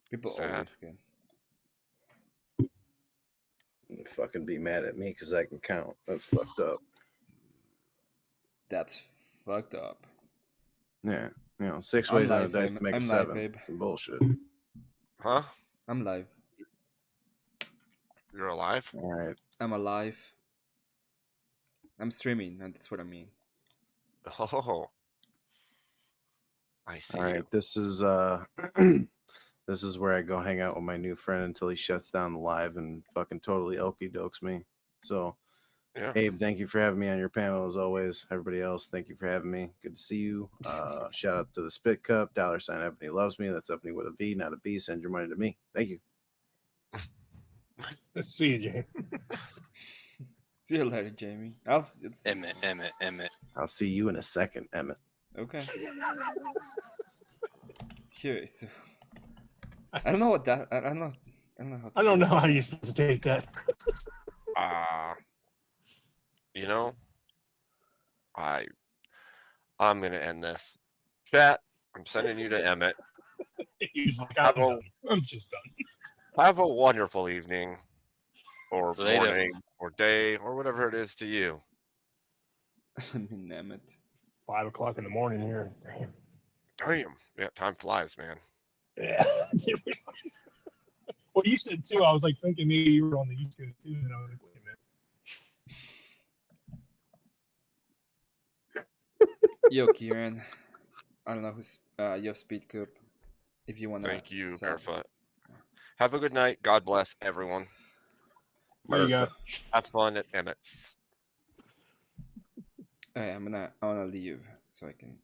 People Sad. always good. You fucking be mad at me because I can count. That's fucked up. That's fucked up. Yeah. 6 I'm ways on a live, dice to make a I'm live, 7. Abe. Some bullshit. Huh? I'm live. You're alive? All right. I'm alive. I'm streaming, and that's what I mean. Oh. I see All right. you. This is this is where I go hang out with my new friend until he shuts down the live and fucking totally okey dokes me. So, Yeah. Abe, thank you for having me on your panel as always. Everybody else, thank you for having me. Good to see you. Shout out to the Spit Cup, $$ Ebony loves me. That's Ebony with a V, not a B. Send your money to me. Thank you. Let's see you, Jay. See you later, Jamie. Emmett. I'll see you in a second, Emmett. Okay. Here, so I don't know what that. I don't know. I don't know how. I don't know how you're supposed to take that. You know, I'm gonna end this. Chat, I'm sending you to Emmett. He was like, I'm just done. Have a wonderful evening, or Later. morning, or day, or whatever it is to you. I mean, damn it. 5 o'clock in the morning here. Damn. Damn. Yeah, time flies, man. Yeah. Well, you said 2. I was like thinking maybe you were on the East Coast too, and I was like, wait a minute. Yo, Kieran. I don't know who's your speed cup. If you wanna. Thank you, sub. Barefoot. Have a good night. God bless everyone. There you go. Have fun at Emmett's. Hey, I wanna leave so I can.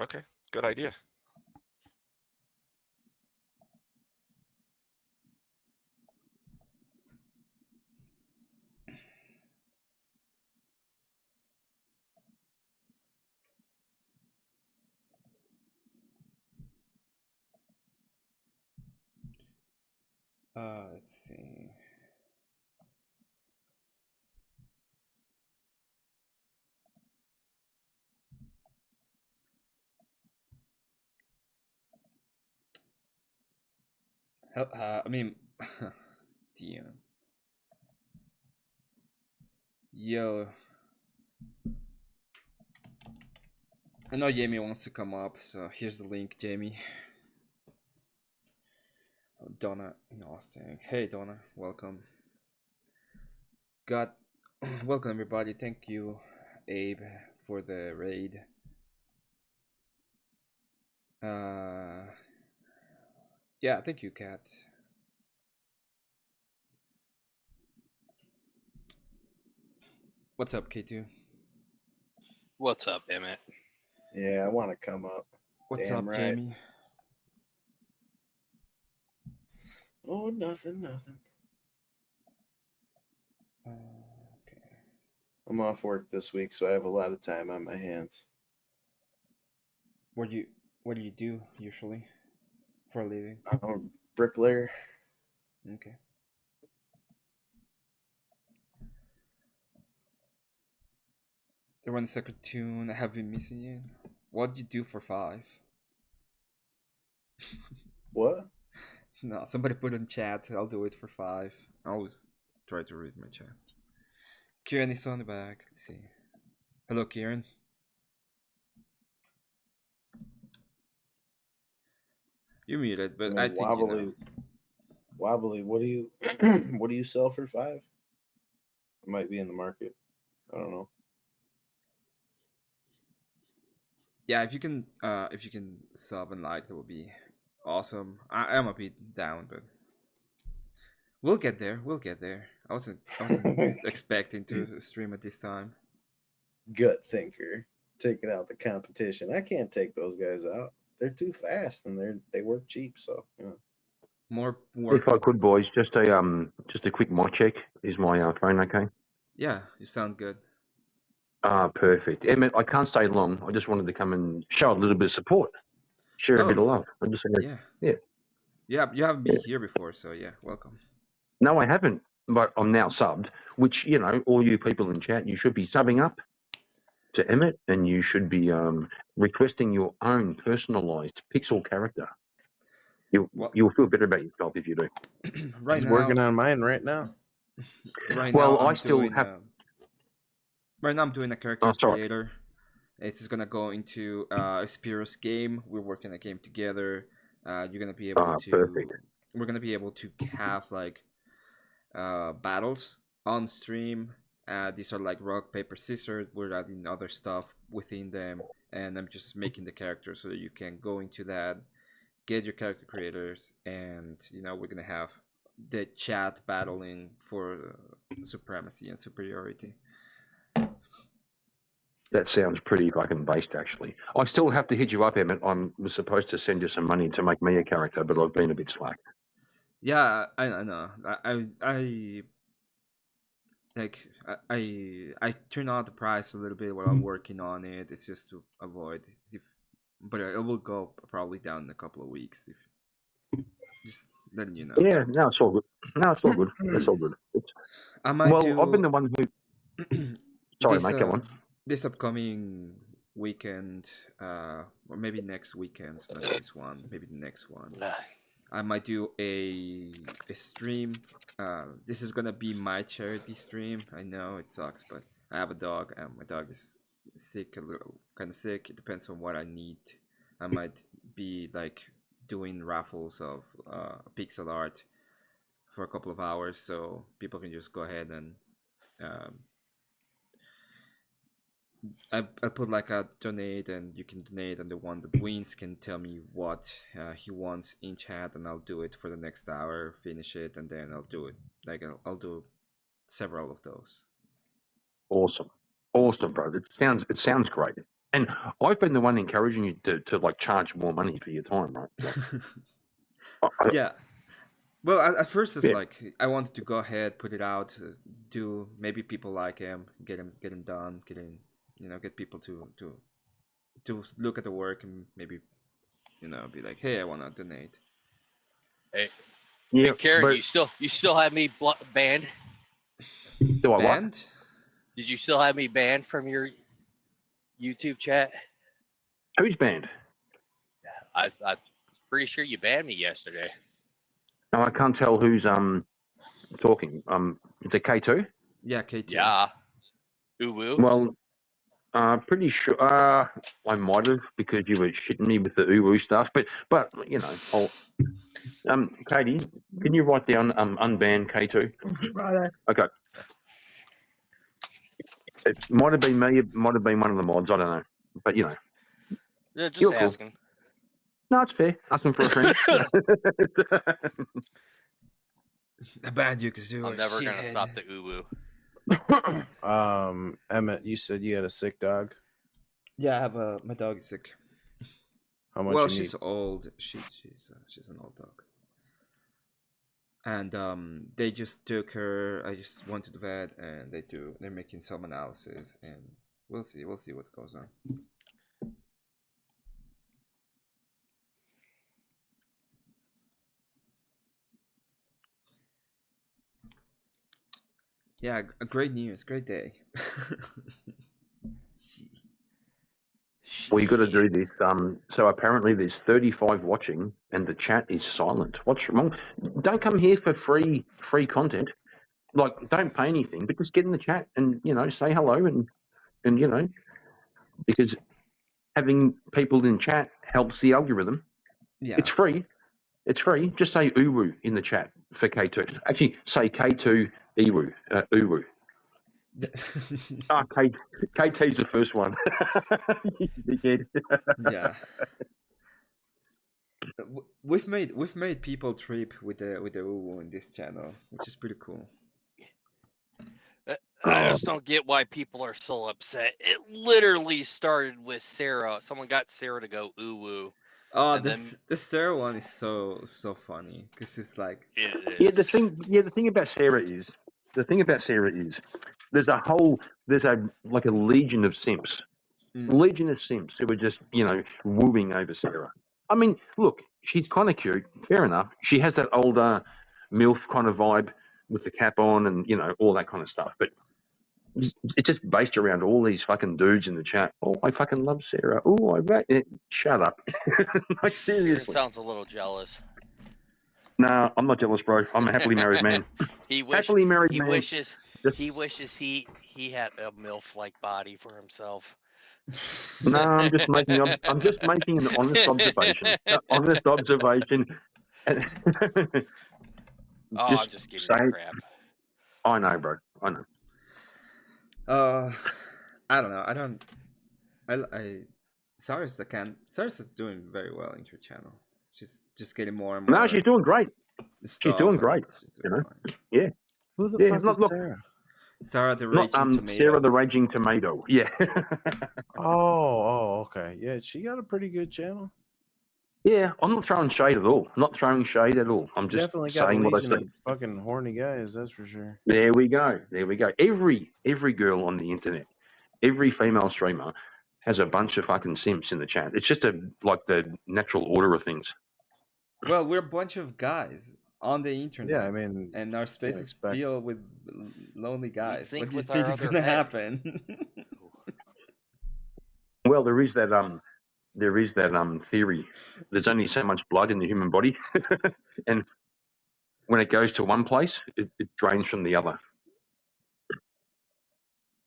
Okay, good idea. Let's see. I mean, damn. Yo. I know Jamie wants to come up, so here's the link, Jamie. Donna in Austin. Hey, Donna, welcome. Welcome everybody. Thank you, Abe, for the raid. Yeah, thank you, Kat. What's up, K2? What's up, Emmett? Yeah, I want to come up. What's Damn up, right. Jamie? Oh, nothing. Okay. I'm off work this week, so I have a lot of time on my hands. What do you do usually for a living? I'm a bricklayer. Okay. The one second tune. I have been missing you. What do you do for 5? What? No, somebody put in chat. I'll do it for 5. I always try to read my chat. Kieran is on the back. Let's see. Hello, Kieran. You're muted, but I think wobbly. you know. Wobbly. What do you what do you sell for 5? It might be in the market. I don't know. Yeah, if you can sub and like, that would be awesome. I'm a bit down, but we'll get there. I wasn't expecting to stream at this time. Gut thinker, taking out the competition. I can't take those guys out. They're too fast and they work cheap. So more work. If I could, boys, just a quick mic check. Is my phone okay? Yeah, you sound good. Perfect. Emmett, I can't stay long. I just wanted to come and show a little bit of support, share a bit of love. I'm just saying. Yeah. You haven't been here before, so yeah, welcome. No, I haven't, but I'm now subbed. Which all you people in chat, you should be subbing up to Emmett, and you should be requesting your own personalised pixel character. Well- You'll feel better about yourself if you do. right He's now, working on mine right now. right Well, now, I I'm still doing, have- right now, I'm doing a character Oh, sorry. creator. It's gonna go into Spiro's game. We're working a game together. You're gonna be able to. Perfect. We're gonna be able to have like battles on stream. These are like rock paper scissors. We're adding other stuff within them, and I'm just making the character so that you can go into that, get your character creators, and we're gonna have the chat battling for supremacy and superiority. That sounds pretty fucking based, actually. I still have to hit you up, Emmett. I was supposed to send you some money to make me a character, but I've been a bit slack. Yeah, I know. I like I turn out the price a little bit while I'm working on it. It's just to avoid but it will go probably down in a couple of weeks. If just letting you know. Yeah, no, it's all good. No, it's all good. It's all good. I might I've been the one who. Sorry, mate. Go on. This upcoming weekend, or maybe next weekend, not this one, maybe the next one. I might do a stream. This is gonna be my charity stream. I know it sucks, but I have a dog, and my dog is sick, a little kind of sick. It depends on what I need. I might be like doing raffles of pixel art for a couple of hours, so people can just go ahead and I put like a donate, and you can donate, and the one that wins can tell me what he wants in chat, and I'll do it for the next hour, finish it, and then I'll do it. Like I'll do several of those. Awesome, bro. It sounds great. And I've been the one encouraging you to like charge more money for your time, right? Like, Yeah. Well, at first it's Yeah. like I wanted to go ahead, put it out, do maybe people like him, get him done, get people to look at the work and maybe be like, hey, I want to donate. Hey, yeah, Karen, but you still have me banned? do I what? Band? Did you still have me banned from your YouTube chat? Who's banned? I'm pretty sure you banned me yesterday. No, I can't tell who's talking. Is it K2? Yeah, K2. Yeah. Ooh woo. Well, pretty sure I might have, because you were shitting me with the uwu stuff. But I'll Katie, can you write down unban K2? Righto. Okay. It might have been me. It might have been one of the mods. I don't know. But Yeah, just You're cool. asking. No, it's fair. Asking for a friend. I banned you because you I'm were never gonna shithead. stop the uwu. Emmett, you said you had a sick dog. Yeah, I have my dog is sick. How much Well, you she's need? old. She's an old dog. And they just took her. I just went to the vet, and they're making some analysis, and we'll see what goes on. Yeah, great news, great day. Well, you got to do this. So apparently there's 35 watching, and the chat is silent. What's wrong? Don't come here for free content. Like, don't pay anything, but just get in the chat and say hello and because having people in chat helps the algorithm. Yeah, It's free. It's free. Just say uwu in the chat for K2. Actually, say K2 Ewu. Uwu. KT's the first one. You dickhead. yeah. We've made people trip with the uwu in this channel, which is pretty cool. I just don't get why people are so upset. It literally started with Sarah. Someone got Sarah to go uwu. Oh, And this Sarah one is so funny because it's like It is. The thing about Sarah is there's a legion of simps. Legion of simps who are just, wooing over Sarah. I mean, look, she's kind of cute. Fair enough. She has that older MILF kind of vibe with the cap on and, all that kind of stuff. But it's just based around all these fucking dudes in the chat. Oh, I fucking love Sarah. Oh, I bet. Shut up. Like, It seriously. sounds a little jealous. No, I'm not jealous, bro. I'm a happily married man. He wish Happily married he man. wishes Just- he wishes he had a MILF like body for himself. No, I'm just making. I'm just making an honest observation. Honest observation. And Oh, I'm just giving you crap. I know, bro. I know. I don't know. I don't. I Cyrus is doing very well in her channel. She's just getting more and more. No, she's doing great. She's doing stuff, great. she's You doing know? fine. Yeah. Who the Yeah, fuck look, is look. Sarah? Sarah the Not Raging Tomato. Sarah the Raging Tomato. Yeah. Oh, okay. Yeah, she got a pretty good channel. Yeah, I'm not throwing shade at all. I'm not throwing shade at all. I'm just Definitely got a saying what I legion see. of fucking horny guys, that's for sure. There we go. There we go. Every girl on the internet, every female streamer has a bunch of fucking simps in the chat. It's just like the natural order of things. Well, we're a bunch of guys on the internet. Yeah, I mean, and our space is expect- filled with lonely guys. think What do you with think our is other gonna head. happen? Well, there is that theory. There's only so much blood in the human body, and when it goes to one place, it drains from the other.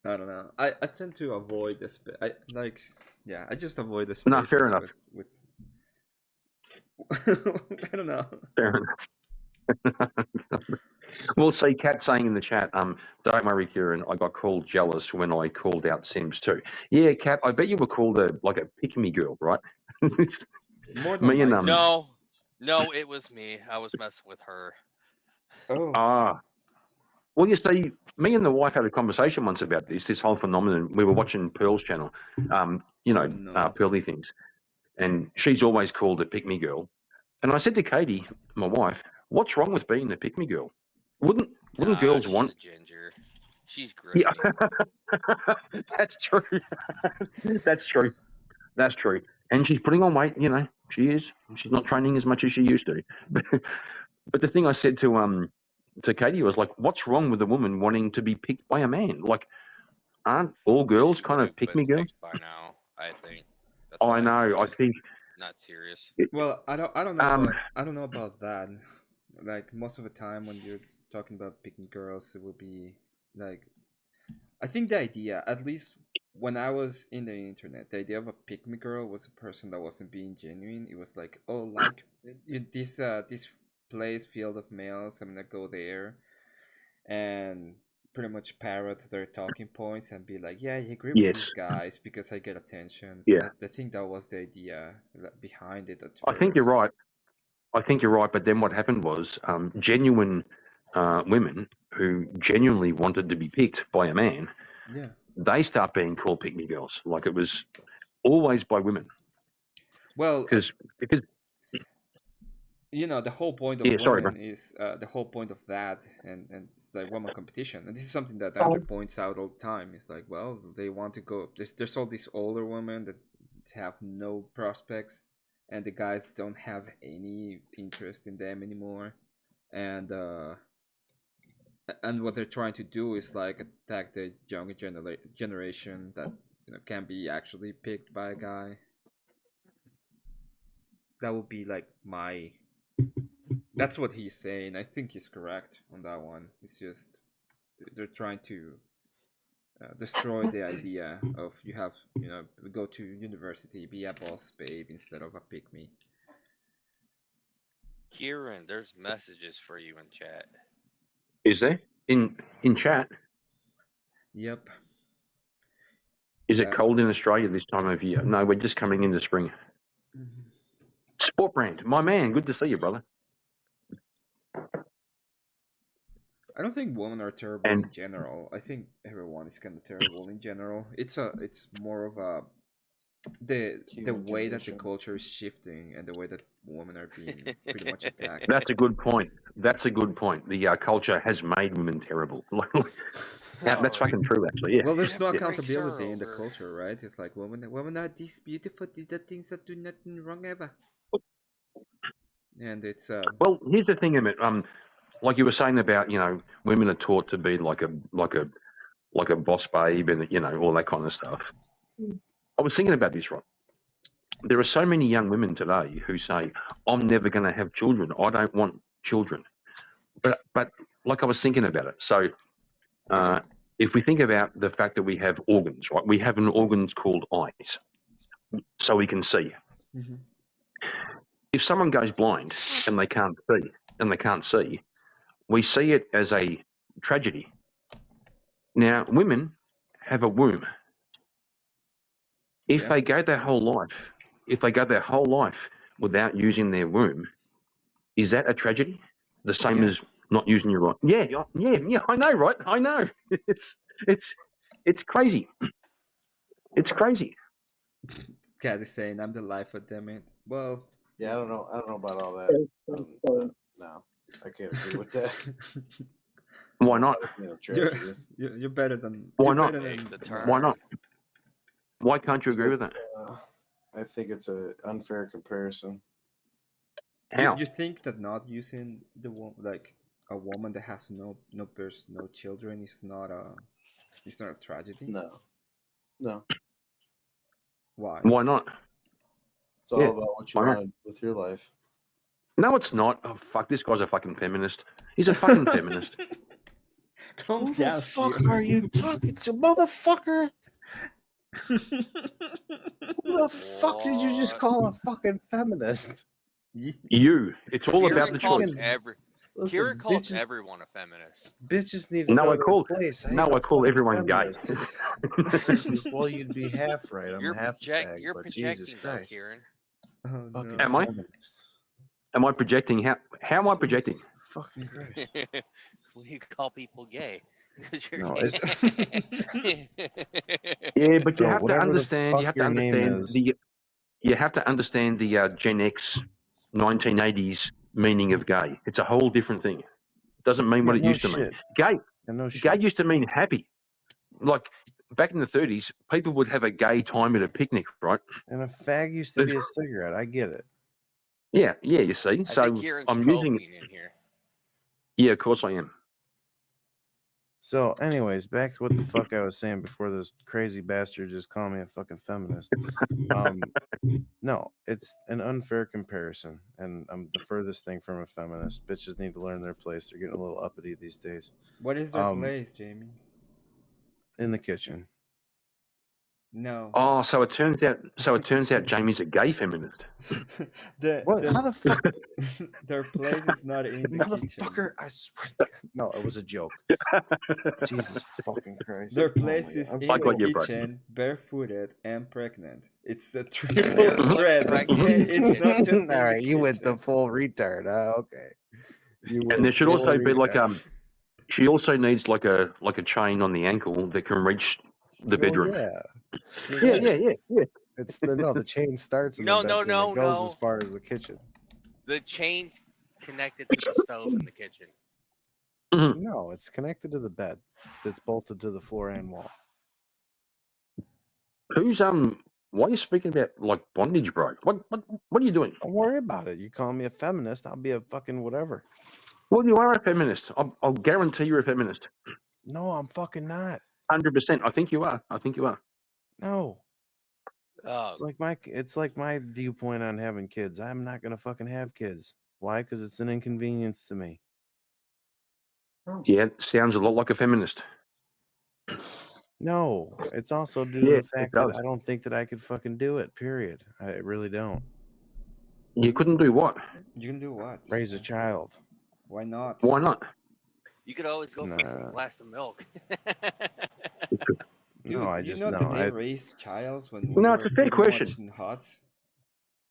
I don't know. I tend to avoid the space. I just avoid the space. No, fair enough. With I don't know. Fair enough. We'll see. Kat saying in the chat, don't worry, Kieran. I got called jealous when I called out Sims too. Yeah, Kat, I bet you were called a pick-me girl, right? More than Me and likely. No, it was me. I was messing with her. Oh. Well, you see, me and the wife had a conversation once about this whole phenomenon. We were watching Pearl's channel, No. Pearly things, and she's always called a pick-me girl. And I said to Katie, my wife, "What's wrong with being a pick-me girl? Wouldn't girls she's want?" a ginger. She's great. Yeah, that's true. That's true. That's true. And she's putting on weight. You know, she is. She's not training as much as she used to. But the thing I said to Katie was like, "What's wrong with a woman wanting to be picked by a man? Like, aren't all girls She kind of would've pick been me girls?" picked by now, I think. That's Oh, I why know. I she's think. not serious. Well, I don't know. I don't know about that. Like most of the time, when you're talking about picking girls, it will be like. I think the idea, at least when I was in the internet, the idea of a pick me girl was a person that wasn't being genuine. It was like, oh, like this place field of males, I'm gonna go there, and pretty much parrot their talking points and be like, yeah, I agree with these Yes. guys because I get attention. Yeah. I think that was the idea behind it at I think you're first. right. I think you're right. But then what happened was genuine women who genuinely wanted to be picked by a man, Yeah. they start being called pick me girls. Like it was always by women. Well, Because you know, the whole point of Yeah, sorry, women is the whole point of that, and like woman competition. And this is something that Oh. Andrew points out all the time. It's like, well, they want to go. There's all these older women that have no prospects, and the guys don't have any interest in them anymore, and what they're trying to do is like attack the younger generation that can be actually picked by a guy. That would be like my. That's what he's saying. I think he's correct on that one. It's just they're trying to destroy the idea of you have go to university, be a boss babe instead of a pick me. Kieran, there's messages for you in chat. is there in chat? Yep. Is Yeah. it cold in Australia this time of year? No, we're just coming into spring. Sport Brand, my man, good to see you, brother. I don't think women are terrible And- in general. I think everyone is kind of terrible in general. It's more of a the Human way that the condition. culture is shifting and the way that women are being pretty much attacked. That's a good point. That's a good point. The culture has made women terrible. That's fucking true, actually. Yeah. Well, there's no Breaks accountability her in the over. culture, right? It's like women are these beautiful, these are things that do nothing wrong ever. And it's Well, here's the thing, Emmett. Like you were saying about, women are taught to be like a boss babe and all that kind of stuff. I was thinking about this, right? There are so many young women today who say, "I'm never going to have children. I don't want children. But like I was thinking about it. So if we think about the fact that we have organs, right? We have an organs called eyes, so we can see. Mhm. If someone goes blind and they can't see, we see it as a tragedy. Now, women have a womb. If Yeah. they go their whole life, without using their womb, is that a tragedy? The same Yeah. as not using your right? Yeah. I know, right? I know. It's crazy. It's crazy. Cat is saying I'm the life of damn it. Well, Yeah, I don't know about all that. No, I can't agree with that. Why not? you're you're better than. Why you're not? better Take than the most. turn. Why not? Why can't you agree with that? I think it's an unfair comparison. How? You think that not using the like a woman that has no children is not a tragedy? No. Why? Why not? It's all about what you why not? want with your life. No, it's not. Oh fuck! This guy's a fucking feminist. He's a fucking feminist. Calm Who down, the fuck Steven. are you talking to, motherfucker? Who the fuck did you just What? call a fucking feminist? You. It's all Kieran about the calls choice. Kieran calls bitches, everyone a feminist. bitches need to No, know I their call. place. I No, ain't I call fucking everyone gay. feminist. Well, you'd be half right. I'm half a fag, You're but projecting Jesus though, Christ. Kieran. Oh, Fucking no. Am I? feminist. Am I projecting? How am I projecting? Jesus fucking Christ. We call people gay. 'Cause you're No, gay. Yeah, but you So have to whatever the understand. You fuck have to your name understand is. the. You have to understand the Gen X 1980s meaning of gay. It's a whole different thing. It doesn't mean what it used to mean. Gay No Gay shit. used to mean happy. Like back in the 30s, people would have a gay time at a picnic, right? And a fag used to be a cigarette. I get it. Yeah, you see. I So think Kieran's I'm using. coping in here. Yeah, of course I am. So, anyways, back to what the fuck I was saying before this crazy bastard just called me a fucking feminist. No, it's an unfair comparison, and I'm the furthest thing from a feminist. Bitches need to learn their place. They're getting a little uppity these days. What is their place, Jamie? In the kitchen. No. Oh, so it turns out Jamie's a gay feminist. What? How the fuck? Their place is not in the kitchen. Motherfucker, I swear. No, it was a joke. Jesus fucking Christ. Their Oh place my is God. in I the got you, bro. kitchen, barefooted and pregnant. It's the Barefoot triple threat. pregnant Okay, in it's the not just. in All the right, you went the kitchen. full retard. Okay. You And went there should full also be like retard. she also needs like a chain on the ankle that can reach the bedroom. Yeah. Yeah. It's the chain starts in No, the no, bedroom. no, It goes no. as far as the kitchen. The chain's connected to the stove in the kitchen. No, it's connected to the bed. That's bolted to the floor and wall. Who's why are you speaking about like bondage, bro? What are you doing? Don't worry about it. You call me a feminist, I'll be a fucking whatever. Well, you are a feminist. I'll guarantee you're a feminist. No, I'm fucking not. 100%. I think you are. No. Oh, It's like my viewpoint on having kids. I'm not gonna fucking have kids. Why? Because it's an inconvenience to me. Yeah, sounds a lot like a feminist. No, it's also due to Yeah, the it fact that does. I don't think that I could fucking do it. Period. I really don't. You couldn't do what? You can do what? Raise a child. Why not? Why not? you could always go for some Nah. glass of milk. Dude, No, I you just know no. that they I raised childs when No, we it's were a fair pretty question. much in huts.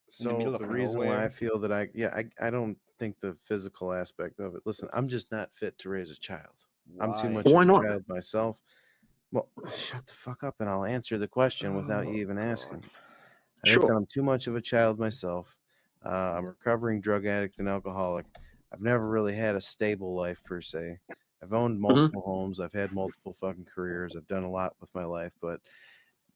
So middle the of reason why I nowhere. feel that I don't think the physical aspect of it. Listen, I'm just not fit to raise a child. I'm too Why? much Why of a not? child myself. Well, shut the fuck up and I'll answer the question without you even asking. I think that Sure. I'm too much of a child myself. I'm a recovering drug addict and alcoholic. I've never really had a stable life per se. I've owned multiple homes. I've had multiple fucking careers. I've done a lot with my life, but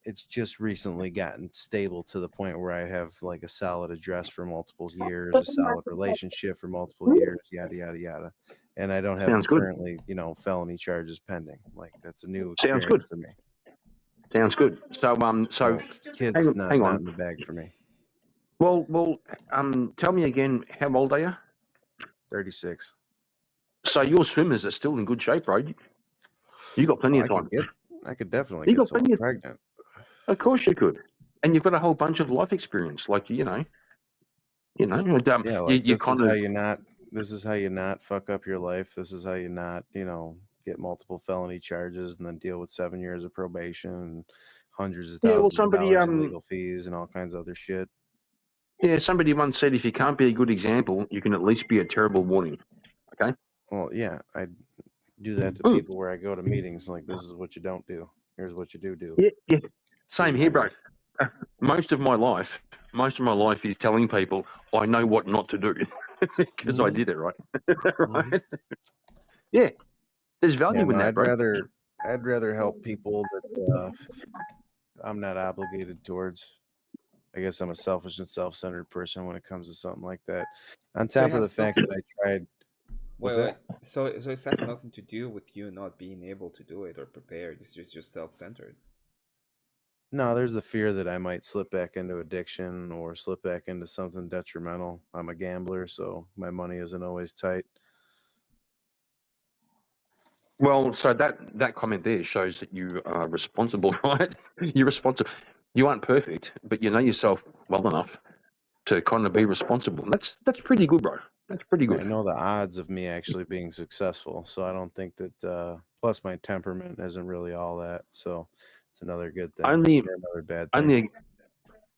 it's just recently gotten stable to the point where I have like a solid address for multiple years, a solid relationship for multiple years, yada yada yada. And I don't have Sounds good. currently, felony charges pending. Like that's a new Sounds experience good. for me. Sounds good. So So kids hang not on. in the bag for me. Well, tell me again, how old are you? 36. So your swimmers are still in good shape, bro. You got plenty Well, of time. I could definitely You get got someone plenty of. pregnant. Of course you could, and you've got a whole bunch of life experience. Like Yeah, you like you kind of. this is how you not fuck up your life. This is how you not, get multiple felony charges and then deal with 7 years of probation and hundreds of Yeah, well, thousands of somebody dollars in legal fees and all kinds of other shit. Yeah, somebody once said if you can't be a good example, you can at least be a terrible warning. Okay. Well, yeah, I do that to Mm. people where I go to meetings. Like, this is what you don't do. Here's what you do. Yeah. Same here, bro. Most of my life is telling people I know what not to do because I Mhm. did it right. Right? Yeah, there's value Yeah, in no, that, bro. I'd rather help people that I'm not obligated towards. I guess I'm a selfish and self-centered person when it comes to something like that. On So it top of the has fact nothing. that I tried. What's Wait, that? wait. So it has nothing to do with you not being able to do it or prepared. It's just self-centered. No, there's the fear that I might slip back into addiction or slip back into something detrimental. I'm a gambler, so my money isn't always tight. Well, so that comment there shows that you are responsible, right? You're responsible. You aren't perfect, but you know yourself well enough to kind of be responsible. That's pretty good, bro. That's pretty I good. know the odds of me actually being successful, so I don't think that. Plus, my temperament isn't really all that, so it's another good thing Only or another bad thing.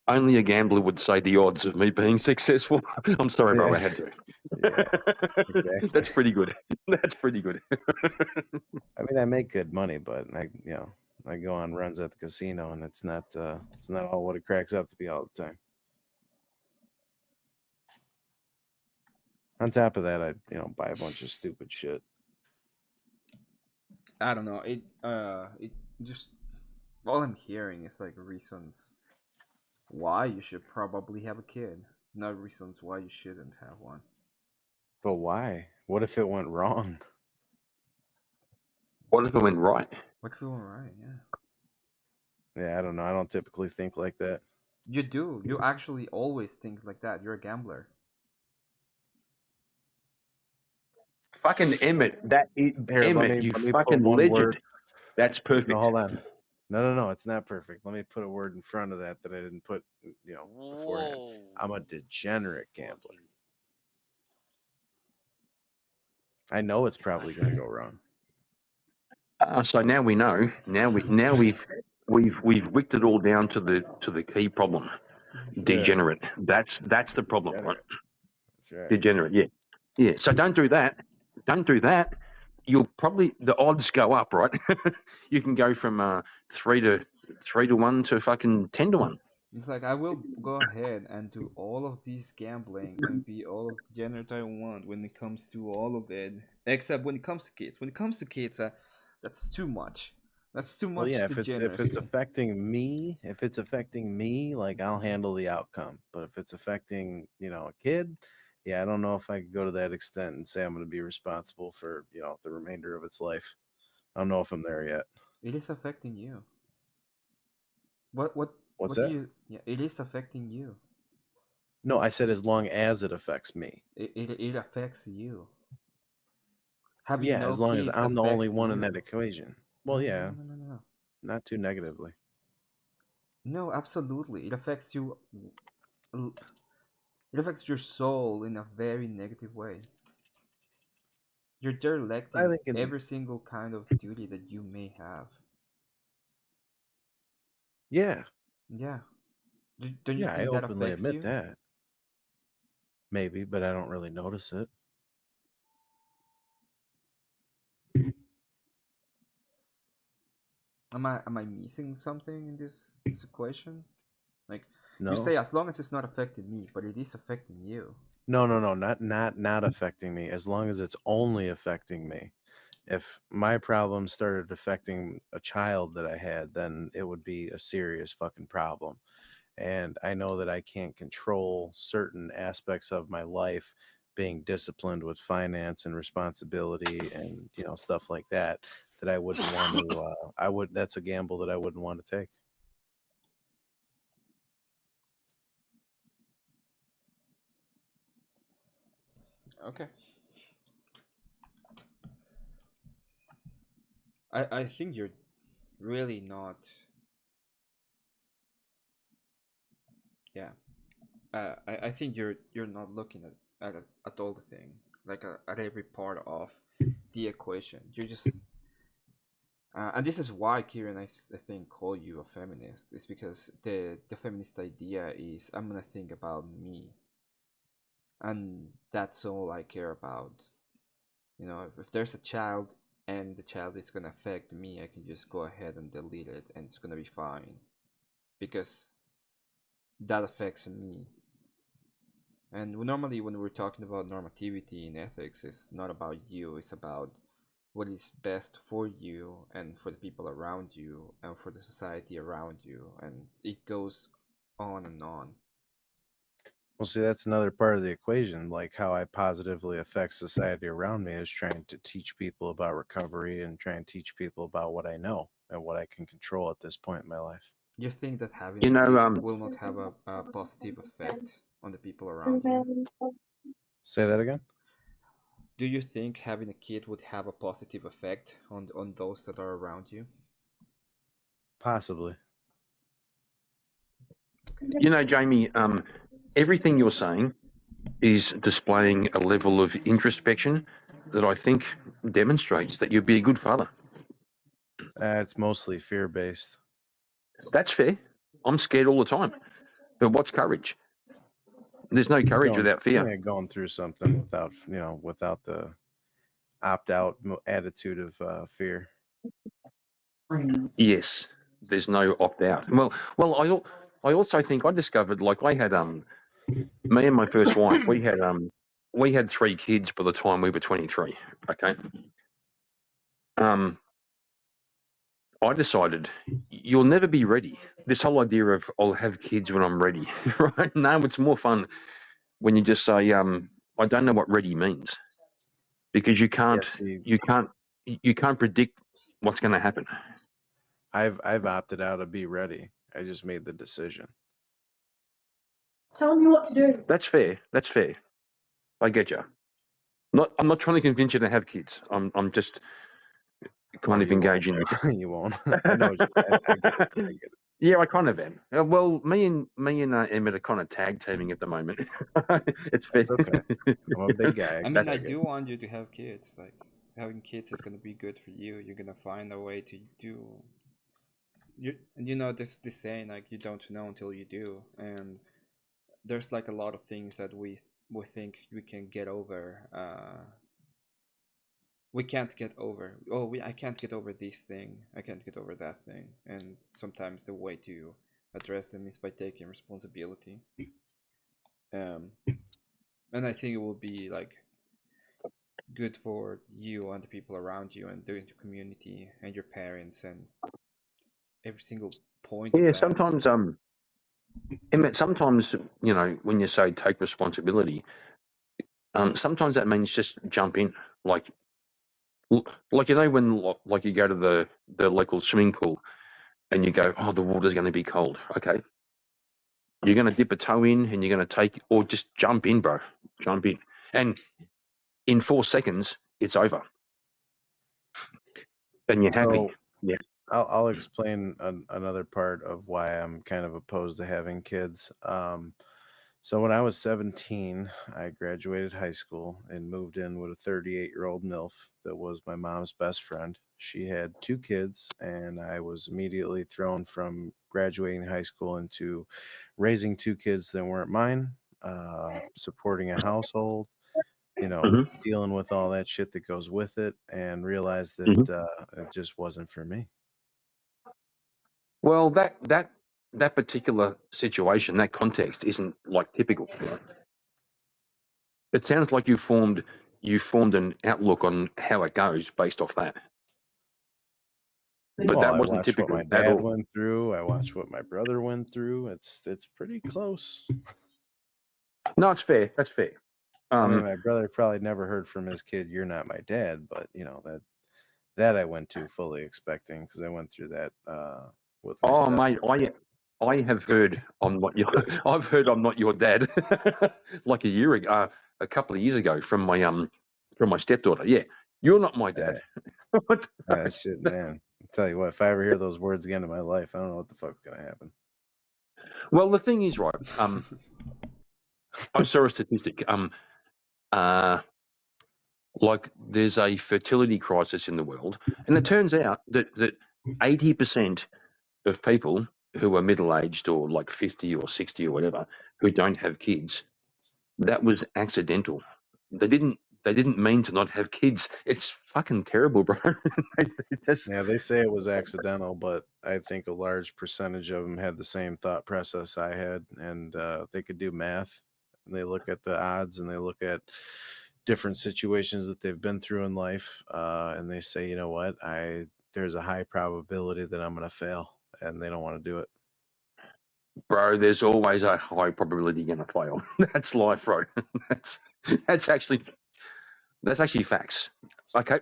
only a gambler would say the odds of me being successful. I'm sorry, bro. Yeah. I had to. Yeah, exactly. That's pretty good. That's pretty good. I mean, I make good money, but I go on runs at the casino, and it's not all what it cracks up to be all the time. On top of that, I buy a bunch of stupid shit. I don't know. It just all I'm hearing is like reasons why you should probably have a kid, not reasons why you shouldn't have one. But why? What if it went wrong? What if it went right? What feel alright? Yeah, Yeah, I don't know. I don't typically think like that. you do. You actually always think like that. You're a gambler. Fucking Emmett. Here, Emmett, you let me put fucking one word. legend. That's No, perfect. hold on. No, it's not perfect. Let me put a word in front of that I didn't put, beforehand. Whoa. I'm a degenerate gambler. I know it's probably going to go wrong. So now we know. Now we've wicked it all down to the key problem. Degenerate. That's the problem, right? That's right. Degenerate. Yeah. So don't do that. You'll probably the odds go up, right? You can go from 3 to 1 to fucking 10 to 1. It's like I will go ahead and do all of this gambling and be all of the degenerate I want when it comes to all of it, except when it comes to kids. When it comes to kids, that's too much. That's too much. Well, yeah, if it's degeneracy. affecting me, like I'll handle the outcome. But if it's affecting, a kid, yeah, I don't know if I could go to that extent and say I'm going to be responsible for, the remainder of its life. I don't know if I'm there yet. It is affecting you. What's What's do that? you? Yeah, it is affecting you. No, I said as long as it affects me. It affects you. Having Yeah, no as long as kids I'm the only affects one in you. that equation. Well, yeah, No. not too negatively. No, absolutely. It affects you. It affects your soul in a very negative way. You're I derelict think every single kind of duty that you may have. yeah, Yeah. Don't you yeah, I think that openly affects admit you? that. Maybe, but I don't really notice it. Am I missing something in this equation? Like you No. say, as long as it's not affecting me, but it is affecting you. No, not affecting me. As long as it's only affecting me. If my problem started affecting a child that I had, then it would be a serious fucking problem. And I know that I can't control certain aspects of my life, being disciplined with finance and responsibility and stuff like that, that I wouldn't want to that's a gamble that I wouldn't want to take. Okay. I think you're really not. Yeah. I think you're not looking at all the thing, like at every part of the equation. You're just and this is why Kieran, I think, call you a feminist. Is because the feminist idea is I'm gonna think about me, and that's all I care about. You know, if there's a child and the child is gonna affect me, I can just go ahead and delete it, and it's gonna be fine, because that affects me. And normally, when we're talking about normativity in ethics, it's not about you, it's about what is best for you and for the people around you and for the society around you. And it goes on and on. Well, see, that's another part of the equation. Like how I positively affect society around me is trying to teach people about recovery and trying to teach people about what I know and what I can control at this point in my life. You think that having You a know, kid will not have a positive effect on the people around you? Say that again? Do you think having a kid would have a positive effect on those that are around you? Possibly. you know, Jamie. Everything you're saying is displaying a level of introspection that I think demonstrates that you'd be a good father. It's mostly fear based. That's fair. I'm scared all the time. But what's courage? There's no courage without fear. Going through something without, without the opt out attitude of fear. Yes, there's no opt out. Well, I also think I discovered, like, I had me and my first wife, we had 3 kids by the time we were 23. Okay. I decided you'll never be ready. This whole idea of I'll have kids when I'm ready, right? No, it's more fun when you just say, I don't know what ready means, because you can't predict what's going to happen. I've opted out of be ready. I just made the decision. Tell me what to do. That's fair. That's fair. I get you. I'm not trying to convince you to have kids. I'm just kind of engaging. You won't. I know. I get it. I get it. Yeah, I kind of am. Well, me and Emmett are kind of tag teaming at the moment. It's fair. That's okay. I'm a big guy. I mean, I do want you to have kids. Like, having kids is gonna be good for you. You're gonna find a way to do. You know, there's this saying, like, you don't know until you do, and there's like a lot of things that we think we can get over. We can't get over. Oh, I can't get over this thing. I can't get over that thing. And sometimes the way to address them is by taking responsibility. And I think it will be like good for you and the people around you and the community and your parents and every single point. Yeah, sometimes Emmett, sometimes, when you say take responsibility, sometimes that means just jump in, like when like you go to the local swimming pool and you go, oh, the water's going to be cold. Okay, you're going to dip a toe in and you're going to or just jump in, bro. Jump in, and in 4 seconds it's over, and you're happy. So, Yeah. I'll explain another part of why I'm kind of opposed to having kids. So when I was 17, I graduated high school and moved in with a 38-year-old MILF that was my mom's best friend. She had 2 kids, and I was immediately thrown from graduating high school into raising 2 kids that weren't mine, supporting a household, dealing with all that shit that goes with it, and realized that it just wasn't for me. Well, that particular situation, that context, isn't like typical. It sounds like you formed an outlook on how it goes based off that. But that wasn't typical what my at dad all. went through. I watched what my brother went through. It's pretty close. No, it's fair. That's fair. I mean, my brother probably never heard from his kid, "You're not my dad," but that I went to fully expecting, because I went through that with my Oh, stepdad. mate, I have heard I'm not your I've heard I'm not your dad like a year ago, a couple of years ago from my stepdaughter. Yeah, You're not my dad. What the fuck? Shit, man. I'll tell you what, if I ever hear those words again in my life, I don't know what the fuck's gonna happen. Well, the thing is, right? I saw a statistic. Like there's a fertility crisis in the world, and it turns out that 80% of people who are middle-aged or like 50 or 60 or whatever who don't have kids, that was accidental. They didn't mean to not have kids. It's fucking terrible, bro. Yeah, they say it was accidental, but I think a large percentage of them had the same thought process I had, and they could do math, and they look at the odds, and they look at different situations that they've been through in life, and they say, you know what, there's a high probability that I'm going to fail, and they don't want to do it. Bro, there's always a high probability you're gonna fail. That's life, bro. That's actually facts. Okay,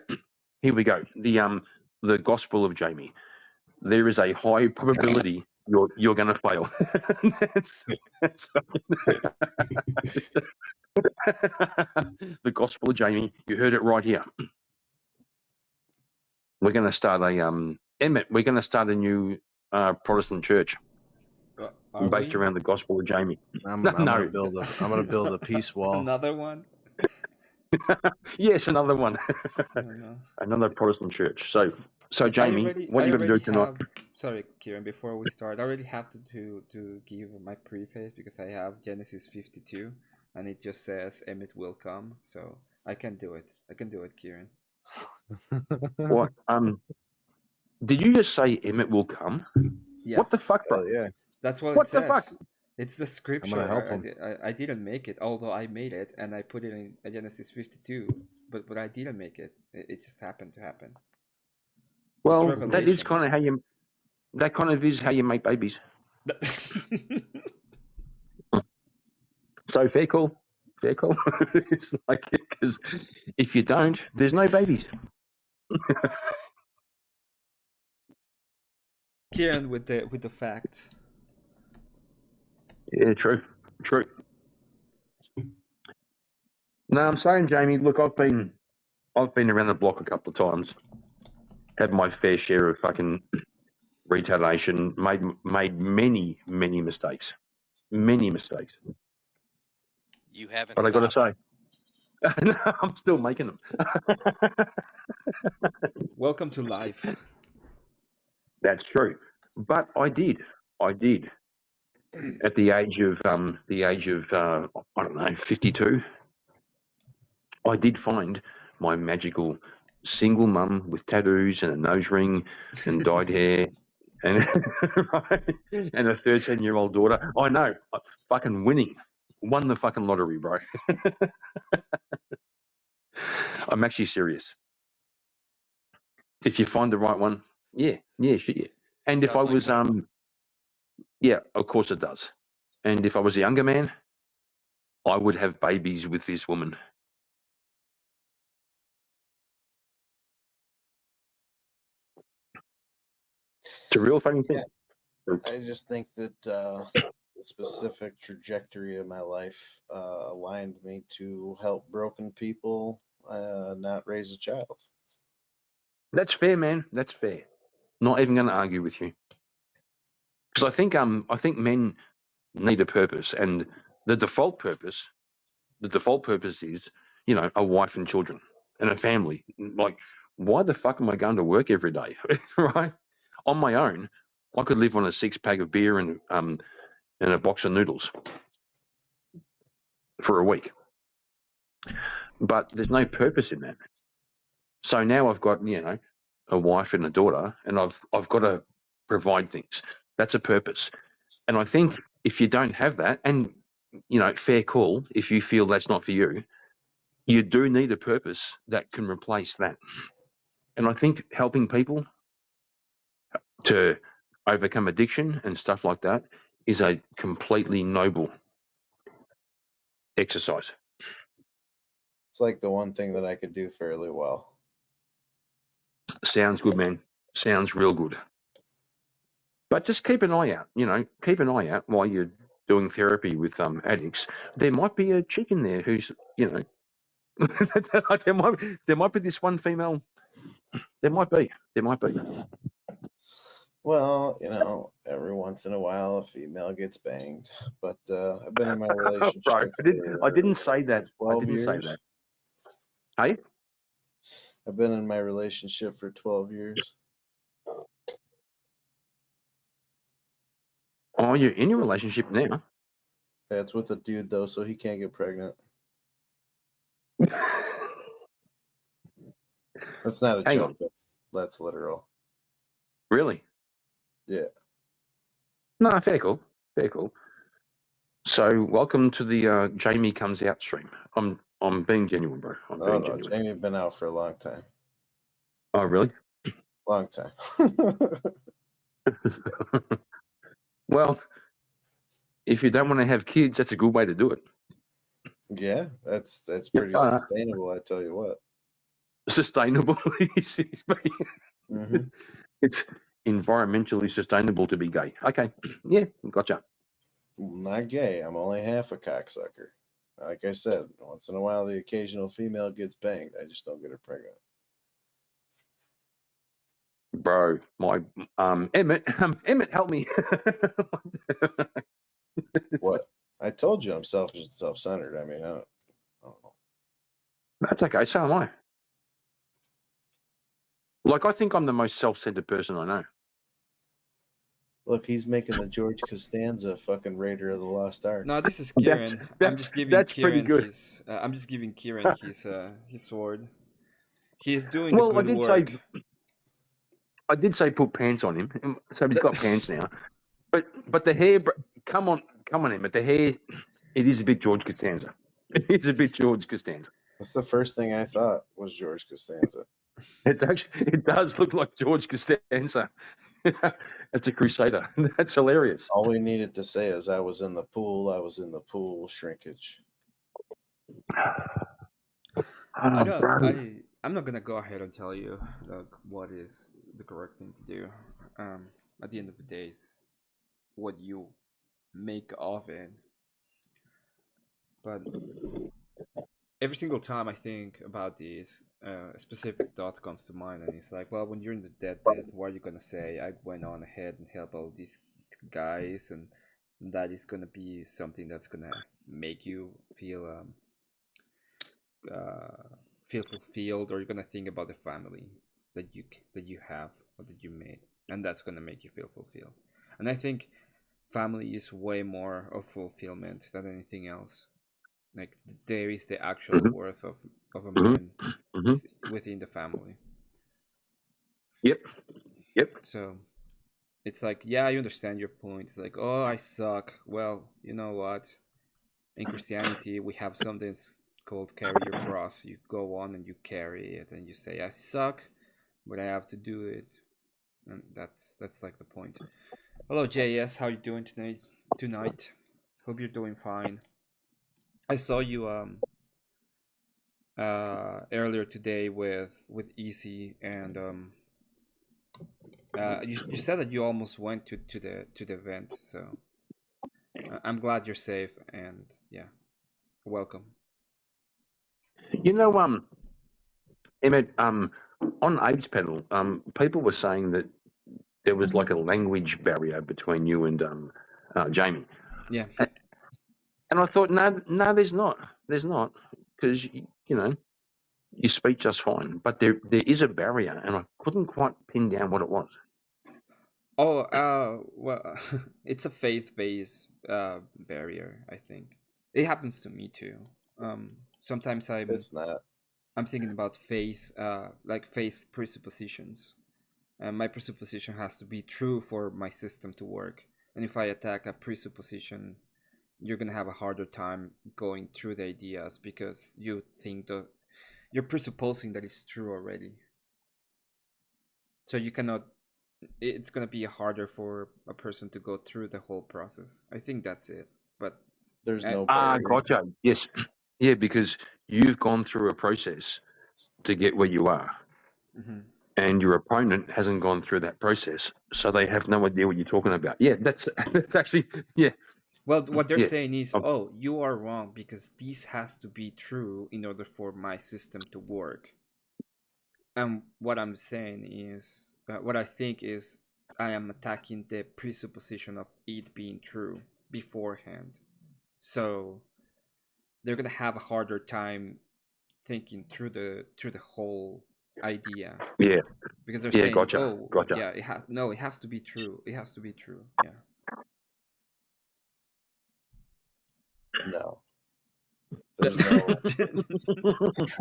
here we go. The Gospel of Jamie. There is a high probability you're gonna fail. that's the Gospel of Jamie. You heard it right here. We're gonna start Emmett. We're gonna start a new Protestant church based around the Gospel of Jamie. I'm gonna build a peace wall. Another one. Yes, another one. Another Protestant church. So Jamie, what are you going to do tonight? Sorry, Kieran. Before we start, I already have to give my preface because I have Genesis 52, and it just says Emmett will come. So I can do it. I can do it, Kieran. What? Did you just say Emmett will come? Yes. What the fuck, bro? Yeah. That's what What it says. the fuck? It's the scripture. I'm gonna help him. I didn't make it, although I made it and I put it in Genesis 52. But I didn't make it. It just happened to happen. Well, that is kind of how you. That kind of is how you make babies. So fair call. Fair call. It's like, because if you don't, there's no babies. Kieran with the facts. Yeah, true. No, I'm saying, Jamie. Look, I've been around the block a couple of times. Had my fair share of fucking retardation. Made many mistakes. Many mistakes. You haven't. But I got to say, no, I'm still making them. Welcome to life. That's true. But I did. At the age of I don't know, 52, I did find my magical single mum with tattoos and a nose ring and dyed hair and and a 13-year-old daughter. I know, fucking winning. Won the fucking lottery, bro. I'm actually serious. If you find the right one, yeah, shit, yeah. And if I was, yeah, of course it does. And if I was a younger man, I would have babies with this woman. It's a real funny thing. I just think that the specific trajectory of my life aligned me to help broken people not raise a child. That's fair, man. That's fair. Not even going to argue with you. Because I think men need a purpose, and the default purpose is, you know, a wife and children and a family. Like, why the fuck am I going to work every day? Right? On my own, I could live on a 6-pack of beer and a box of noodles for a week. But there's no purpose in that. So now I've got, you know, a wife and a daughter, and I've got to provide things. That's a purpose. And I think if you don't have that, and, you know, fair call, if you feel that's not for you, you do need a purpose that can replace that. And I think helping people to overcome addiction and stuff like that is a completely noble exercise. It's like the one thing that I could do fairly well. Sounds good, man. Sounds real good. But just keep an eye out, you know, while you're doing therapy with addicts. There might be a chick in there who's, you know, there might be this one female. There might be. Well, every once in a while a female gets banged, but I've been in my relationship Bro, I didn't say that. for 12 years. Hey, I've been in my relationship for 12 years. oh, you're in your relationship now. That's with a dude though, so he can't get pregnant. That's not a Hang joke. That's literal. Really? Yeah. No, fair call. So, welcome to the Jamie comes out stream. I'm being genuine, bro. I'm Oh being no, genuine. Jamie been out for a long time. Oh, really? Long time. Well, if you don't want to have kids, that's a good way to do it. Yeah, that's pretty sustainable. I tell you what. Sustainable. Mhm. It's environmentally sustainable to be gay. Okay, yeah, gotcha. I'm not gay. I'm only half a cocksucker. Like I said, once in a while the occasional female gets banged. I just don't get her pregnant. Bro, my Emmett, help me. What? I told you I'm selfish and self-centered. I mean, I don't know. That's okay. So am I. Like, I think I'm the most self-centered person I know. Look, he's making the George Costanza fucking Raider of the Lost Ark. No, this is Kieran. I'm just giving that's Kieran pretty good. his. I'm just giving Kieran his sword. He's doing Well, the good work. I did say put pants on him, so he's got pants now. But the hair, come on, Emmett. The hair, it is a bit George Costanza. It is a bit George Costanza. That's the first thing I thought was George Costanza. It does look like George Costanza. That's a crusader. That's hilarious. All we needed to say is I was in the pool, shrinkage. I'm not gonna go ahead and tell you what is the correct thing to do. At the end of the day, is what you make of it. But every single time I think about this, a specific thought comes to mind, and it's like, well, when you're in the deathbed, what are you gonna say? I went on ahead and helped all these guys, and that is gonna be something that's gonna make you feel feel fulfilled, or you're gonna think about the family that you have or that you made, and that's gonna make you feel fulfilled. And I think family is way more of fulfillment than anything else. Like, there is the actual worth of a man within the family. Yep. So it's like, yeah, I understand your point. It's like, oh, I suck. Well, you know what? In Christianity, we have something called carry your cross. You go on and you carry it, and you say, I suck, but I have to do it. And that's like the point. Hello, JS. How you doing tonight? Hope you're doing fine. I saw you earlier today with Easy, and you said that you almost went to the event. So I'm glad you're safe, and yeah, welcome. You know, Emmett, on Abe's panel, people were saying that there was like a language barrier between you and Jamie. Yeah. And I thought, no, there's not. There's not, because you speak just fine. But there is a barrier, and I couldn't quite pin down what it was. Oh, well, it's a faith-based barrier. I think it happens to me too. Sometimes It's not. I'm thinking about faith, like faith presuppositions. My presupposition has to be true for my system to work. And if I attack a presupposition, you're gonna have a harder time going through the ideas, because you think you're presupposing that it's true already. So you cannot. It's gonna be harder for a person to go through the whole process. I think that's it. But there's no barrier. Gotcha. Yes, yeah, because you've gone through a process to get where you are. And your opponent hasn't gone through that process, so they have no idea what you're talking about. Yeah, that's actually, yeah. Well, what they're Yeah. saying is, Um, oh, you are wrong because this has to be true in order for my system to work. And what I'm saying is, what I think is, I am attacking the presupposition of it being true beforehand. So they're gonna have a harder time thinking through the whole idea Yeah. because they're Yeah. saying, Gotcha. oh, Gotcha. yeah, it has to be true. It has to be true. Yeah. No. There's no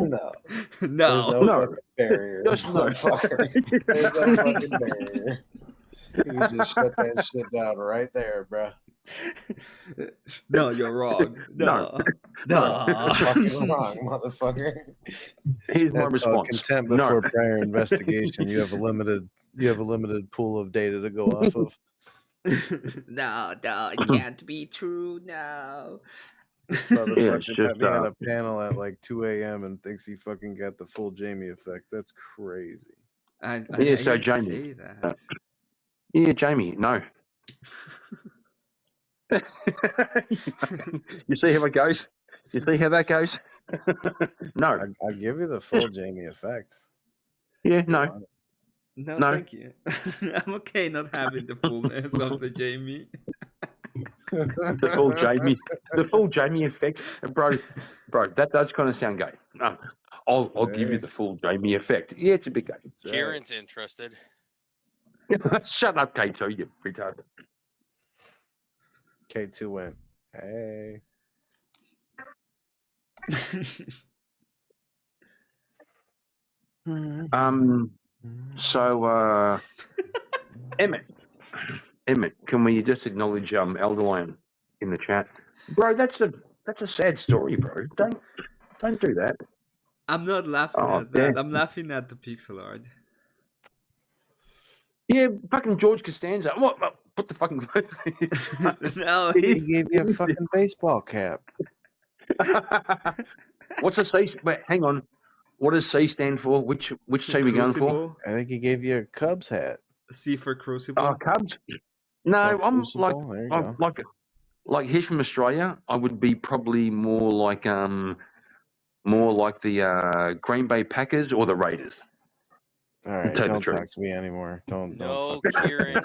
no. There's No. no No. fucking barrier, Just no. motherfucker. There's no fucking barrier. You just shut that shit down right there, bro. No, you're wrong. No. No. Fucking wrong, motherfucker. Here's my That's called response. contempt No. before prior investigation. You have a limited pool of data to go off of. No, it can't be true. No. This Yeah, motherfucker it's got just me on a panel at like 2 a.m. and thinks he fucking got the full Jamie effect. That's crazy. I Yeah, so didn't Jamie. say that. Yeah, Jamie. No. You see how it goes? You see how that goes? No. I give you the full Jamie effect. Yeah, no. No, No. thank you. I'm okay not having the fullness of the Jamie. The full Jamie effect, bro. That does kind of sound gay. I'll give you the full Jamie effect. Yeah, it's a bit gay. That's right. Kieran's interested. Shut up, K2, you retard. K2 went, hey. So Emmett, can we just acknowledge Elderline in the chat, bro? That's a sad story, bro. Don't do that. I'm not laughing Oh, at that. yeah. I'm laughing at the pixel art. Yeah, fucking George Costanza. What? Put the fucking clothes in. No, He he's gave you a fucking baseball cap. What's a C? Wait, hang on. What does C stand for? Which C are we going for? Crucible. I think he gave you a Cubs hat. C for Crucible. Oh, Cubs. No, Oh, I'm Crucible, there you go. like he's from Australia. I would be probably more like the Green Bay Packers or the Raiders. All right, tell you the don't talk truth. to me anymore. Don't No, fucking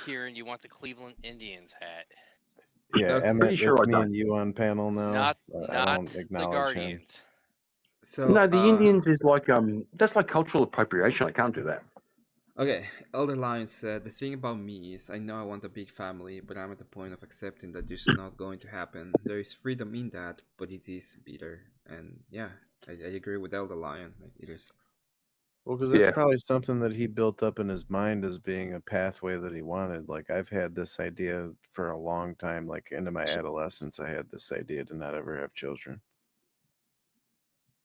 Kieran, you want the Cleveland Indians hat. Yeah, Okay. Emmett, Pretty sure it's I me don't. and you on panel now. Not I don't the acknowledge him. Guardians. So No, the Indians is like that's like cultural appropriation. I can't do that. Okay, Elder Lion said, the thing about me is I know I want a big family, but I'm at the point of accepting that this is not going to happen. There is freedom in that, but it is bitter. And yeah, I agree with Elder Lion. It is. Well, because that's Yeah. probably something that he built up in his mind as being a pathway that he wanted. Like, I've had this idea for a long time. Like, into my adolescence, I had this idea to not ever have children.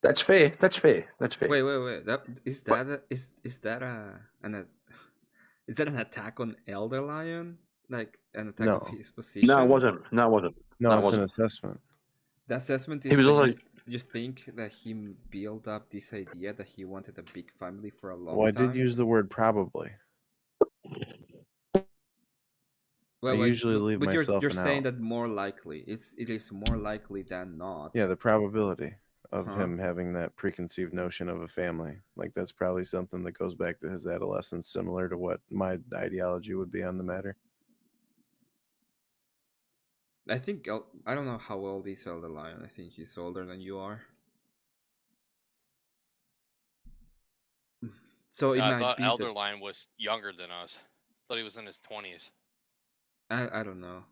That's fair. That's fair. Wait. Is that an attack on Elder Lion? Like an attack No. of his position? No, it wasn't. No, it it's wasn't. an assessment. The assessment He is was that also- you think that he built up this idea that he wanted a big family for a long Well, I time? did use the word probably. Well, I usually leave but myself you're an saying out. that more likely. It is more likely than not. Yeah, the probability of Huh. him having that preconceived notion of a family. Like, that's probably something that goes back to his adolescence, similar to what my ideology would be on the matter. I think I don't know how old is Elder Lion. I think he's older than you are. So it I might thought be Elder that, Lion was younger than us. Thought he was in his 20s. I don't know.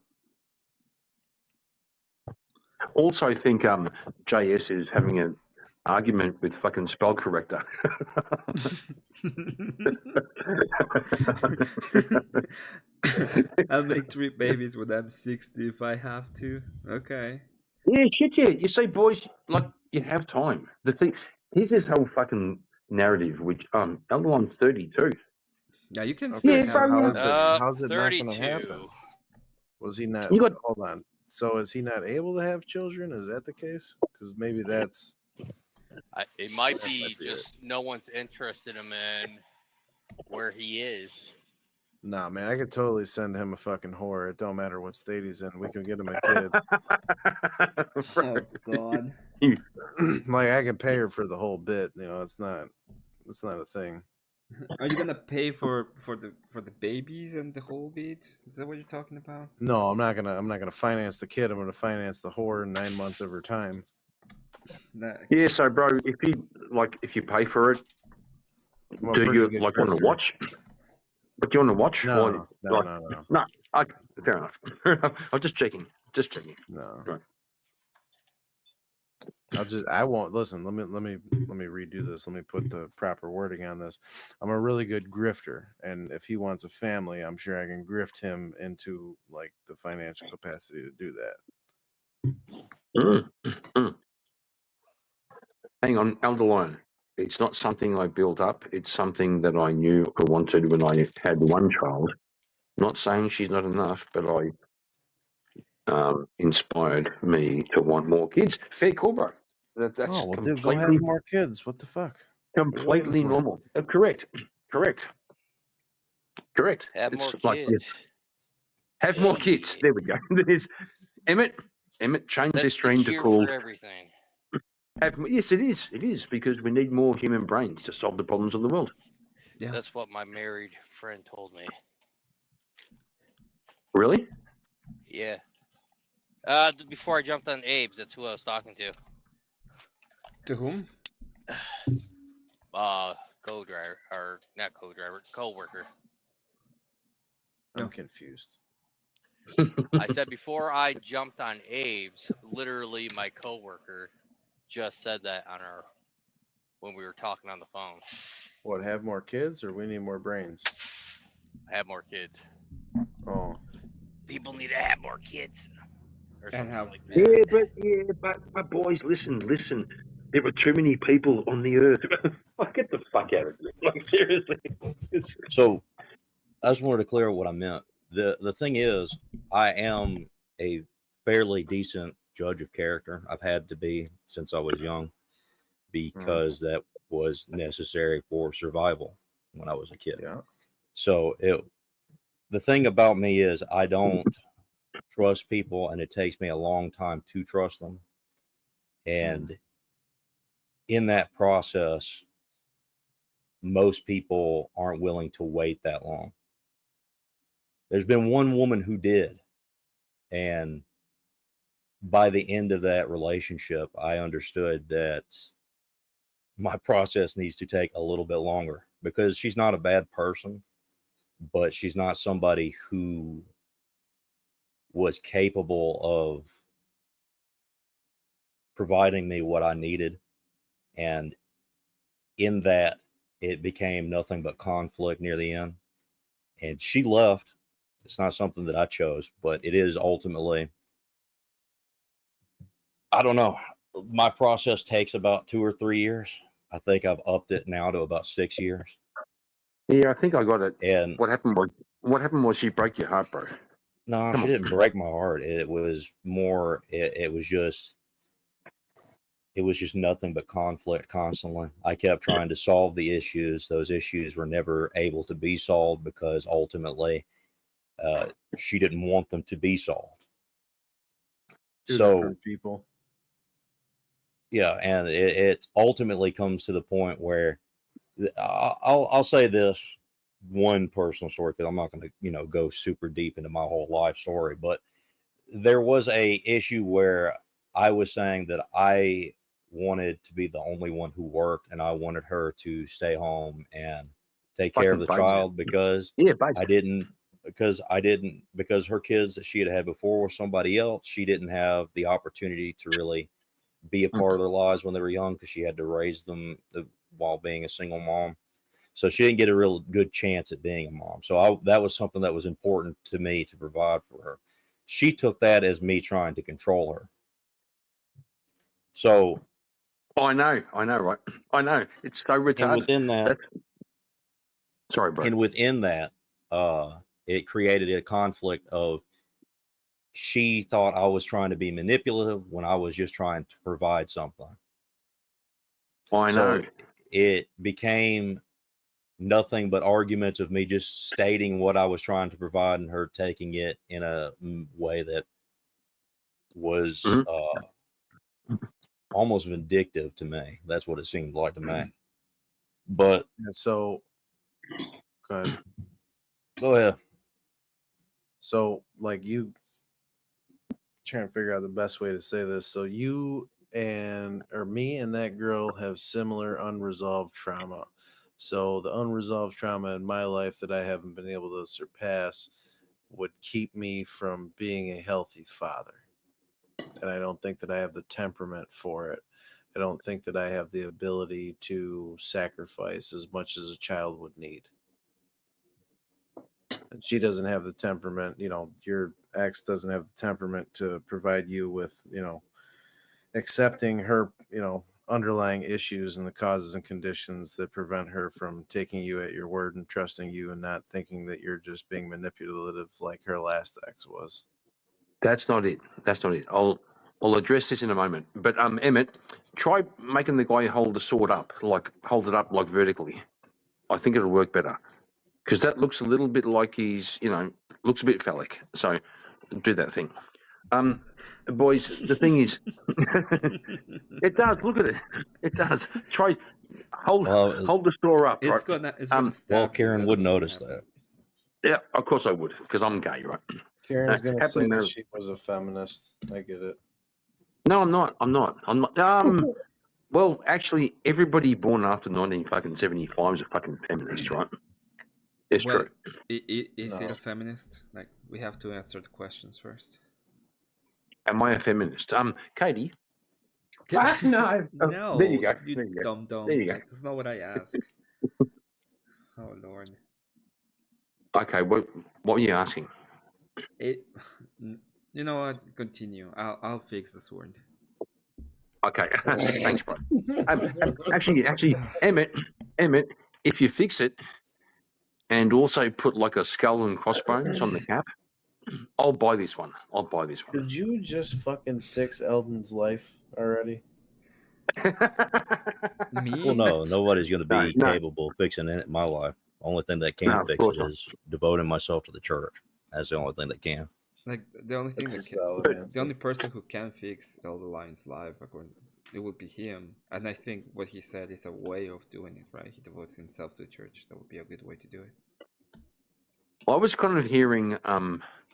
Also think JS is having an argument with fucking spell corrector. I'll make 3 babies when I'm 60 if I have to. Okay. Yeah, shit, yeah. You see, boys, like, you have time. The thing, here's this whole fucking narrative, which Elderline's 32. Yeah, you can Okay, still Yeah, so have. bro, how's it not going to 32. happen? Was he not? You got- Hold on. So is he not able to have children? Is that the case? Because maybe that's. It might That be might be just no one's interested in him in where he is. Nah, man, I could totally send him a fucking whore. It don't matter what state he's in. We can get him a kid. Oh God. Like I can pay her for the whole bit. You know, it's not a thing. Are you gonna pay for the babies and the whole bit? Is that what you're talking about? No, I'm not gonna finance the kid. I'm gonna finance the whore in 9 months of her time. Nah, Yeah, so bro, if you pay for it, I'm a do pretty you good like want to grifter. watch? But you want to watch? No, Or, no, like, no, no, no. Okay, fair enough. Fair enough. I'm just checking. Just checking. no. Right. I won't listen. Let me redo this. Let me put the proper wording on this. I'm a really good grifter, and if he wants a family, I'm sure I can grift him into like the financial capacity to do that. Mm. Hang on, Elderline. It's not something I built up. It's something that I knew I wanted when I had one child. Not saying she's not enough, but I inspired me to want more kids. Fair call, bro. That's Oh well, dude, go completely have more kids. What the fuck? What are you waiting completely for? normal. Correct. Have It's more like, kids. have more kids. There we go. There's Emmett, change That's this the stream to cure call. for everything. Yes, it is. It is because we need more human brains to solve the problems of the world. Yeah. That's what my married friend told me. Really? Yeah. Before I jumped on Abe's, that's who I was talking to. To whom? Co-driver, or not co-driver, co-worker. I'm confused. I said before I jumped on Abe's, literally my co-worker just said that when we were talking on the phone. What? Have more kids, or we need more brains? Have more kids. Oh, People need to have more kids, or And something have like that. But boys, listen. There are too many people on the earth. Get the fuck out of here! Like seriously. So I just wanted to clear what I meant. The thing is, I am a fairly decent judge of character. I've had to be since I was young because that was necessary for survival when I was a kid. yeah. So the thing about me is I don't trust people, and it takes me a long time to trust them. And in that process, most people aren't willing to wait that long. There's been one woman who did, and by the end of that relationship, I understood that my process needs to take a little bit longer because she's not a bad person, but she's not somebody who was capable of providing me what I needed. And in that, it became nothing but conflict near the end. And she left. It's not something that I chose, but it is ultimately, I don't know. My process takes about 2 or 3 years. I think I've upped it now to about 6 years. Yeah, I think I got it. And What happened was she broke your heart, bro. no, Come she on. didn't break my heart. It was more, it was just nothing but conflict constantly. I kept trying to solve the issues. Those issues were never able to be solved because ultimately she didn't want them to be solved. Two So different people. yeah, and it ultimately comes to the point where I'll say this one personal story because I'm not going to go super deep into my whole life story, but there was a issue where I was saying that I wanted to be the only one who worked, and I wanted her to stay home and take care of Fucking the bugs child because Yeah, bugs. because her kids that she had before were somebody else. She didn't have the opportunity to really be a part of their lives when they were young because she had to raise them while being a single mom. So she didn't get a real good chance at being a mom. So that was something that was important to me to provide for her. She took that as me trying to control her. So I know, right? I know. It's so retarded. and within that, sorry, bro. it created a conflict of she thought I was trying to be manipulative when I was just trying to provide something. I know. So it became nothing but arguments of me just stating what I was trying to provide and her taking it in a way that was almost vindictive to me. That's what it seemed like to me. But And so, go ahead. Go ahead. So, like, you trying to figure out the best way to say this. So, you or me and that girl have similar unresolved trauma. So, the unresolved trauma in my life that I haven't been able to surpass would keep me from being a healthy father. And I don't think that I have the temperament for it. I don't think that I have the ability to sacrifice as much as a child would need. And she doesn't have the temperament, your ex doesn't have the temperament to provide you with, accepting her, underlying issues and the causes and conditions that prevent her from taking you at your word and trusting you and not thinking that you're just being manipulative like her last ex was. That's not it. That's not it. I'll address this in a moment. But Emmett, try making the guy hold the sword up, hold it up like vertically. I think it'll work better. Because that looks a little bit like he's, looks a bit phallic. So do that thing. Boys, the thing is, it does. Look at it. It does. Try hold the store up. It's right? gonna stab. Well, you, Karen that's would what's gonna notice happen. that. Yeah, of course I would, because I'm gay, right? Karen's going to happily say that married. she was a feminist. I get it. No, I'm not. I'm not. Well, actually, everybody born after 1975 is a fucking feminist, right? It's Well, true. Is No. it a feminist? Like, we have to answer the questions first. Am I a feminist? Katie. No. No, There you go. you There you go. dumb. There you go. Like, that's not what I ask. Oh Lord. Okay, what were you asking? You know what? Continue. I'll fix this word. Okay, thanks, bro. Actually, Emmett, if you fix it and also put like a skull and crossbones on the cap, I'll buy this one. Could you just fucking fix Eldon's life already? Me? Well, no, nobody's going to be No. capable of fixing it in my life. Only thing that can No, of fix course it not. is devoting myself to the church. That's the only thing that can. Like, the only thing That's a that solid the answer. only person who can fix Elder Lion's life, according, it would be him. And I think what he said is a way of doing it, right? He devotes himself to the church. That would be a good way to do it. I was kind of hearing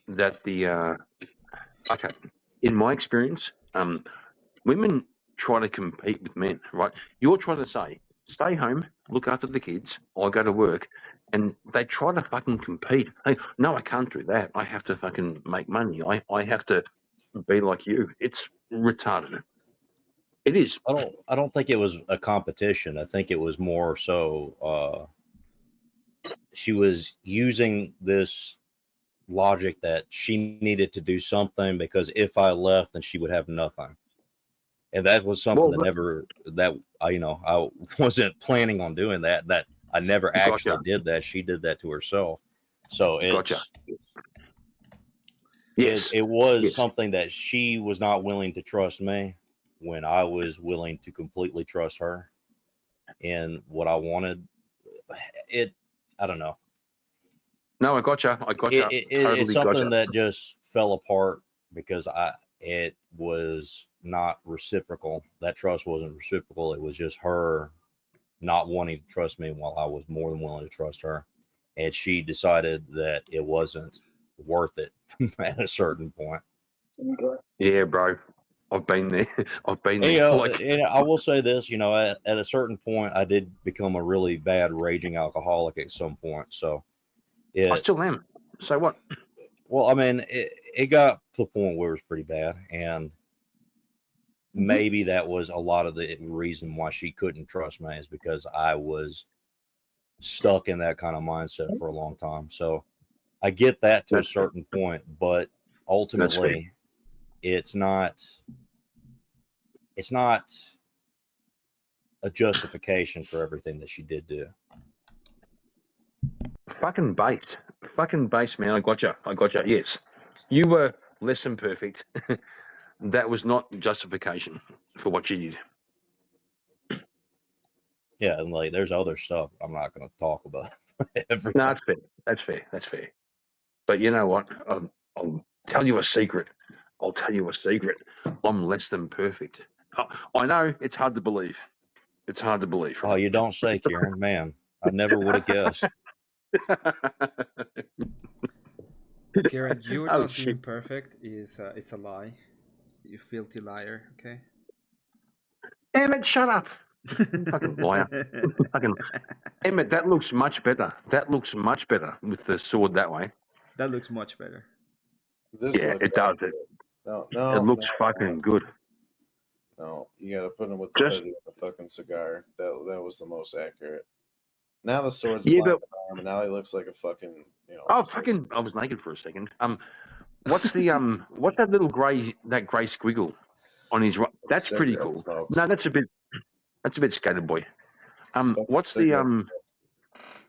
that the okay, in my experience, women try to compete with men, right? You're trying to say, stay home, look after the kids, I go to work, and they try to fucking compete. Hey, no, I can't do that. I have to fucking make money. I have to be like you. It's retarded. It is. I don't think it was a competition. I think it was more so she was using this logic that she needed to do something because if I left, then she would have nothing. And that was something that I wasn't planning on doing that. That I never actually did that. She did that to herself. So Yes. it was something that she was not willing to trust me when I was willing to completely trust her in what I wanted. I don't know. No, I gotcha. It's something that just fell apart because it was not reciprocal. That trust wasn't reciprocal. It was just her not wanting to trust me while I was more than willing to trust her. And she decided that it wasn't worth it at a certain point. Yeah, bro. I've been there. And I will say this, at a certain point, I did become a really bad raging alcoholic at some point. So I still am. So what? Well, I mean, it got to the point where it was pretty bad. And maybe that was a lot of the reason why she couldn't trust me is because I was stuck in that kind of mindset for a long time. So I get that to a certain point, but ultimately it's not a justification for everything that she did do. Fucking base, man. I gotcha. Yes, you were less than perfect. That was not justification for what you did. Yeah, and like there's other stuff I'm not going to talk about. Every No, that's fair. That's fair. That's fair. But you know what? I'll tell you a secret. I'll tell you a secret. I'm less than perfect. I know it's hard to believe. It's hard to believe. Oh, you don't say, Kieran. Man, I never would have guessed. Karen, you're Oh, not shit. being perfect is it's a lie. You filthy liar. Okay. Damn it! Shut up. Fucking liar. Fucking Emmett, that looks much better. That looks much better with the sword that way. That looks much better. This Yeah, looks it does. accurate. No, It looks fucking good. No, you gotta put him with the Just- hoodie and the fucking cigar. That was the most accurate. Now the sword's Yeah, black but- on arm, and now he looks like a fucking, you know. Oh, fucking! I was naked for a second. What's the What's that little grey squiggle on his right? That's pretty cigarette cool. smoke. No, that's a bit skated boy. Fucking What's the cigarette smoke.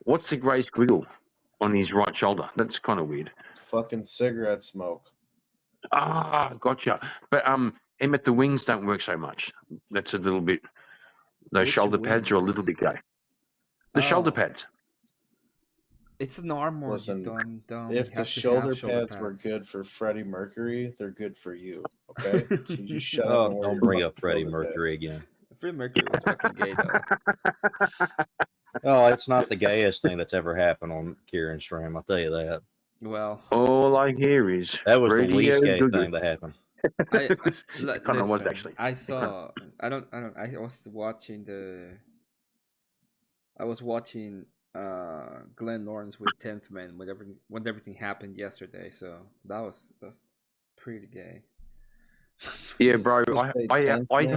What's the grey squiggle on his right shoulder? That's kind of weird. It's fucking cigarette smoke. Ah, gotcha. But Emmett, the wings don't work so much. That's a little bit. Those Which shoulder pads are a wings? little bit gay. The shoulder Oh. pads. It's an armor. Listen, you dumb. If It the has to shoulder have pads were good for Freddie Mercury, they're good for you. Okay, so you just shut up Oh, and wear Don't your bring fucking up Freddie shoulder Mercury pads. again. Freddie Mercury was fucking gay though. Oh, it's not the gayest thing that's ever happened on Kieran's stream. I'll tell you that. Well, All I hear is That was the radio least gay Gaga. thing that happened. it kind of was listen, actually. I saw. I was watching Glenn Lawrence with 10th Man when everything happened yesterday. So that was pretty gay. Yeah, bro. You I, say I, 10th I man?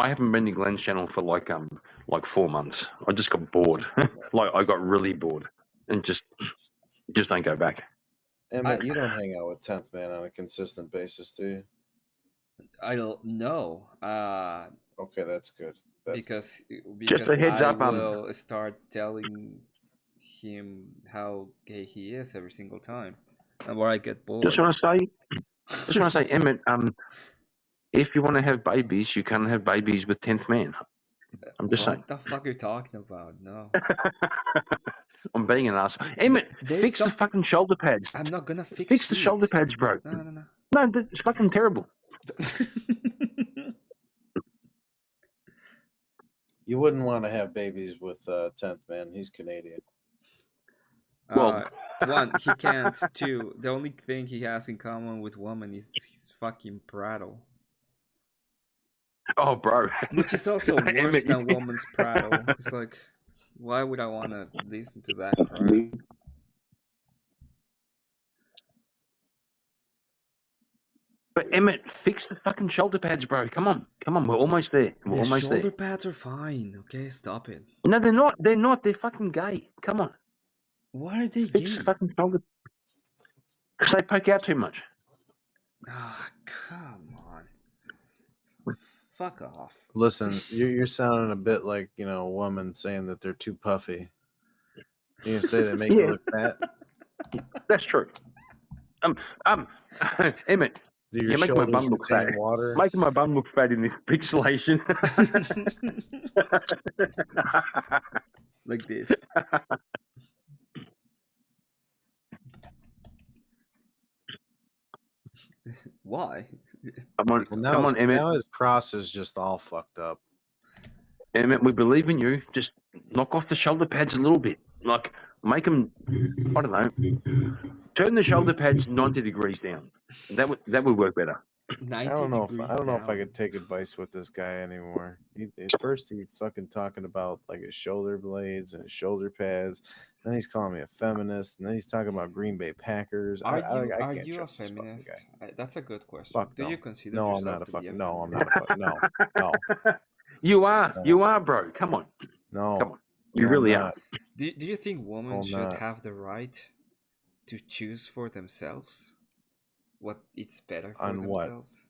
haven't been to Glenn's channel for like 4 months. I just got bored. Like I got really bored and just don't go back. Emmett, you don't hang out with 10th Man on a consistent basis, do you? I don't know. Okay, that's good. That's Because Just a heads I up, will start telling him how gay he is every single time, and where I get bored. Just want to say, Emmett. If you want to have babies, you can't have babies with 10th Man. I'm just saying. What the fuck are you talking about? No, I'm being an ass. Emmett, There's fix the something- fucking shoulder pads. I'm not gonna fix. Fix the shoulder shit. pads, bro. No. No, it's fucking terrible. You wouldn't want to have babies with 10th Man. He's Canadian. Well- One, he can't. Two, the only thing he has in common with women is his fucking prattle, Oh, bro. which is also worse Emmett, than woman's prattle. It's like, why would I want to listen to that crap? But Emmett, fix the fucking shoulder pads, bro. Come on. We're almost there. We're The almost shoulder there. pads are fine. Okay, stop it. No, they're not. They're not. They're fucking gay. Come on. Why are they Fix gay? the fucking shoulder. Because they poke out too much. Ah, come on. Fuck off. Listen, you're sounding a bit like, you know, a woman saying that they're too puffy. You say they make you Yeah. look fat? That's true. Emmett, Do your you make my shoulders bum look retain fat. water? Making my bum look fat in this pixelation. Like this. Why? Come on, Well, now, come his, on, Emmett. now his cross is just all fucked up. Emmett, we believe in you. Just knock off the shoulder pads a little bit. Like, make them, I don't know, turn the shoulder pads 90 degrees down. That would work better. 90 I don't know degrees if I down. could take advice with this guy anymore. At first he's fucking talking about like his shoulder blades and his shoulder pads. Then he's calling me a feminist, and then he's talking about Green Bay Packers. Are I you can't a trust this fucking feminist? guy. That's a good question. Fuck Do no. you consider No, I'm yourself not a to be fucking. No, I'm feminist? not a fucking. No, You are, bro. Come on. no. Come on. You no, really I'm are. not. Do you think women I'm should not. have the right to choose for themselves what it's better for On what? themselves?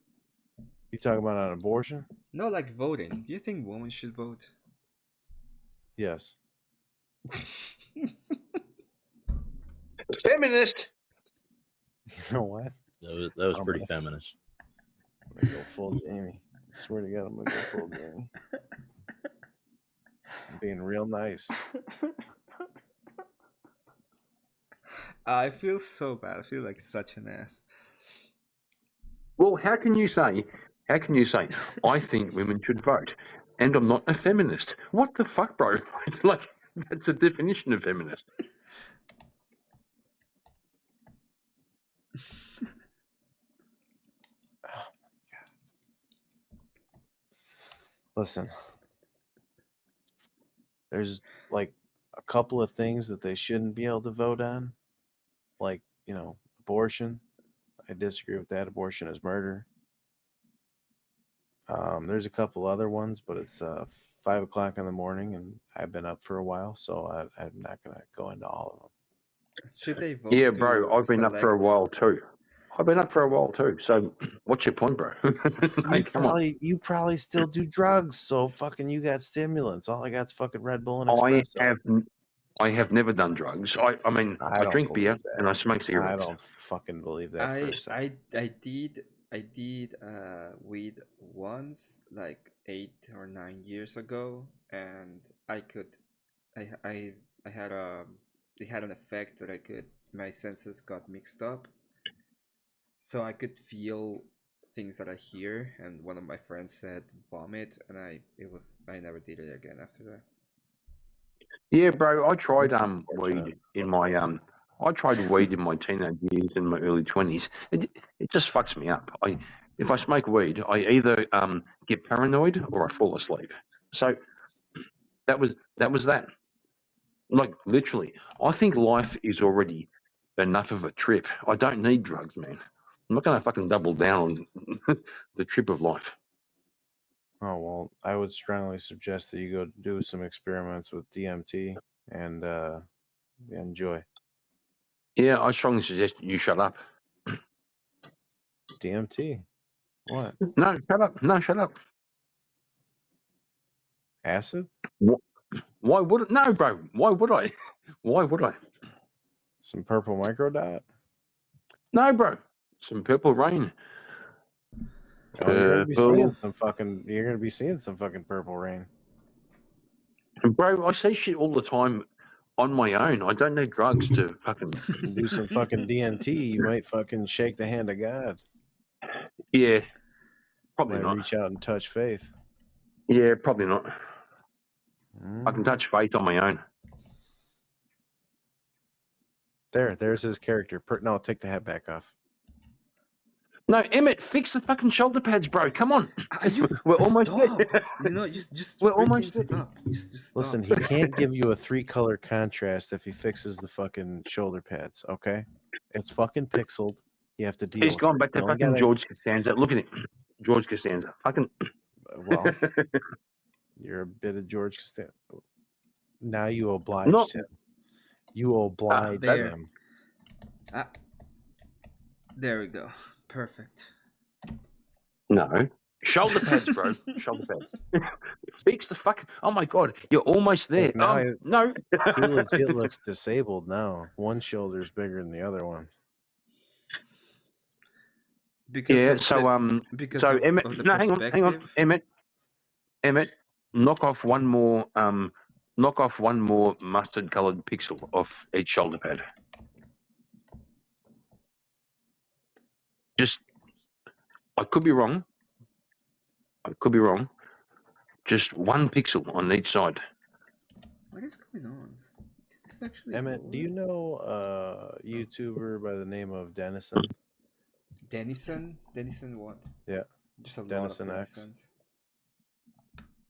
You talking about an abortion? No, like voting. Do you think women should vote? Yes. Feminist. You know what? That was I'm pretty gonna- feminist. I'm gonna go full Jamie. I swear to God, I'm gonna go full Jamie. being real nice. I feel so bad. I feel like such an ass. Well, how can you say, I think women should vote and I'm not a feminist? What the fuck, bro? It's like, that's a definition of feminist. Listen, there's like a couple of things that they shouldn't be able to vote on, like, you know, abortion. I disagree with that. Abortion is murder. There's a couple other ones, but it's 5 o'clock in the morning, and I've been up for a while, so I'm not gonna go into all of them. Should they vote? Yeah, to bro, I've been up for a select- while too. So what's your point, bro? Like, come on. You probably still do drugs, so fucking you got stimulants. All I got's fucking Red Bull and I espresso. have never done drugs. I mean, I don't drink beer believe that. and I smoke I cigarettes. don't fucking believe that for a second. I did weed once, like 8 or 9 years ago, and I had it had an effect that my senses got mixed up, so I could feel things that I hear, and one of my friends said vomit, and I never did it again after that. Yeah, bro, I tried weed in my teenage years and my early 20s. It just fucks me up. If I smoke weed, I either get paranoid or I fall asleep. So that was that. Like, literally, I think life is already enough of a trip. I don't need drugs, man. I'm not gonna fucking double down on the trip of life. Oh, well, I would strongly suggest that you go do some experiments with DMT and enjoy. Yeah, I strongly suggest you shut up. DMT? What? No, shut up. No, shut up. Acid? Why would it? No, bro. Why would I? Why would I? Some purple microdot? No, bro. Some purple rain. Oh, you're gonna be seeing Purple. some fucking purple rain. Bro, I see shit all the time on my own. I don't need drugs to fucking Do some fucking DMT, you might fucking shake the hand of God. Yeah, probably Might not. reach out and touch faith. Yeah, probably not. I can Mm. touch faith on my own. There's his character. No, take the hat back off. No, Emmett, fix the fucking shoulder pads, bro. Come on. You We're almost stop. there. You know, just We're freaking almost there. stop. Just stop. Listen, he can't give you a 3-color contrast if he fixes the fucking shoulder pads, okay? It's fucking pixeled. You have to deal He's with gone it. back to You only fucking gotta- George Costanza. Look at him. George Costanza. Fucking. Well, you're a bit of George Costanza. Now you obliged No. him. You obliged there. him. There we go. Perfect. No. Shoulder pads, bro. Shoulder pads. Fix the fuck. Oh my god, you're almost there. Look, now No. He legit looks disabled now. One shoulder's bigger than the other one. Because Yeah. of So the, because So of Emmett. the No, hang on. perspective. Emmett. Knock off one more. Knock off one more mustard-colored pixel off each shoulder pad. Just. I could be wrong. Just one pixel on each side. What is going on? Is this actually Emmett, do you on? know a YouTuber by the name of Dennison? Dennison? Dennison what? Yeah. There's a Dennison lot of X.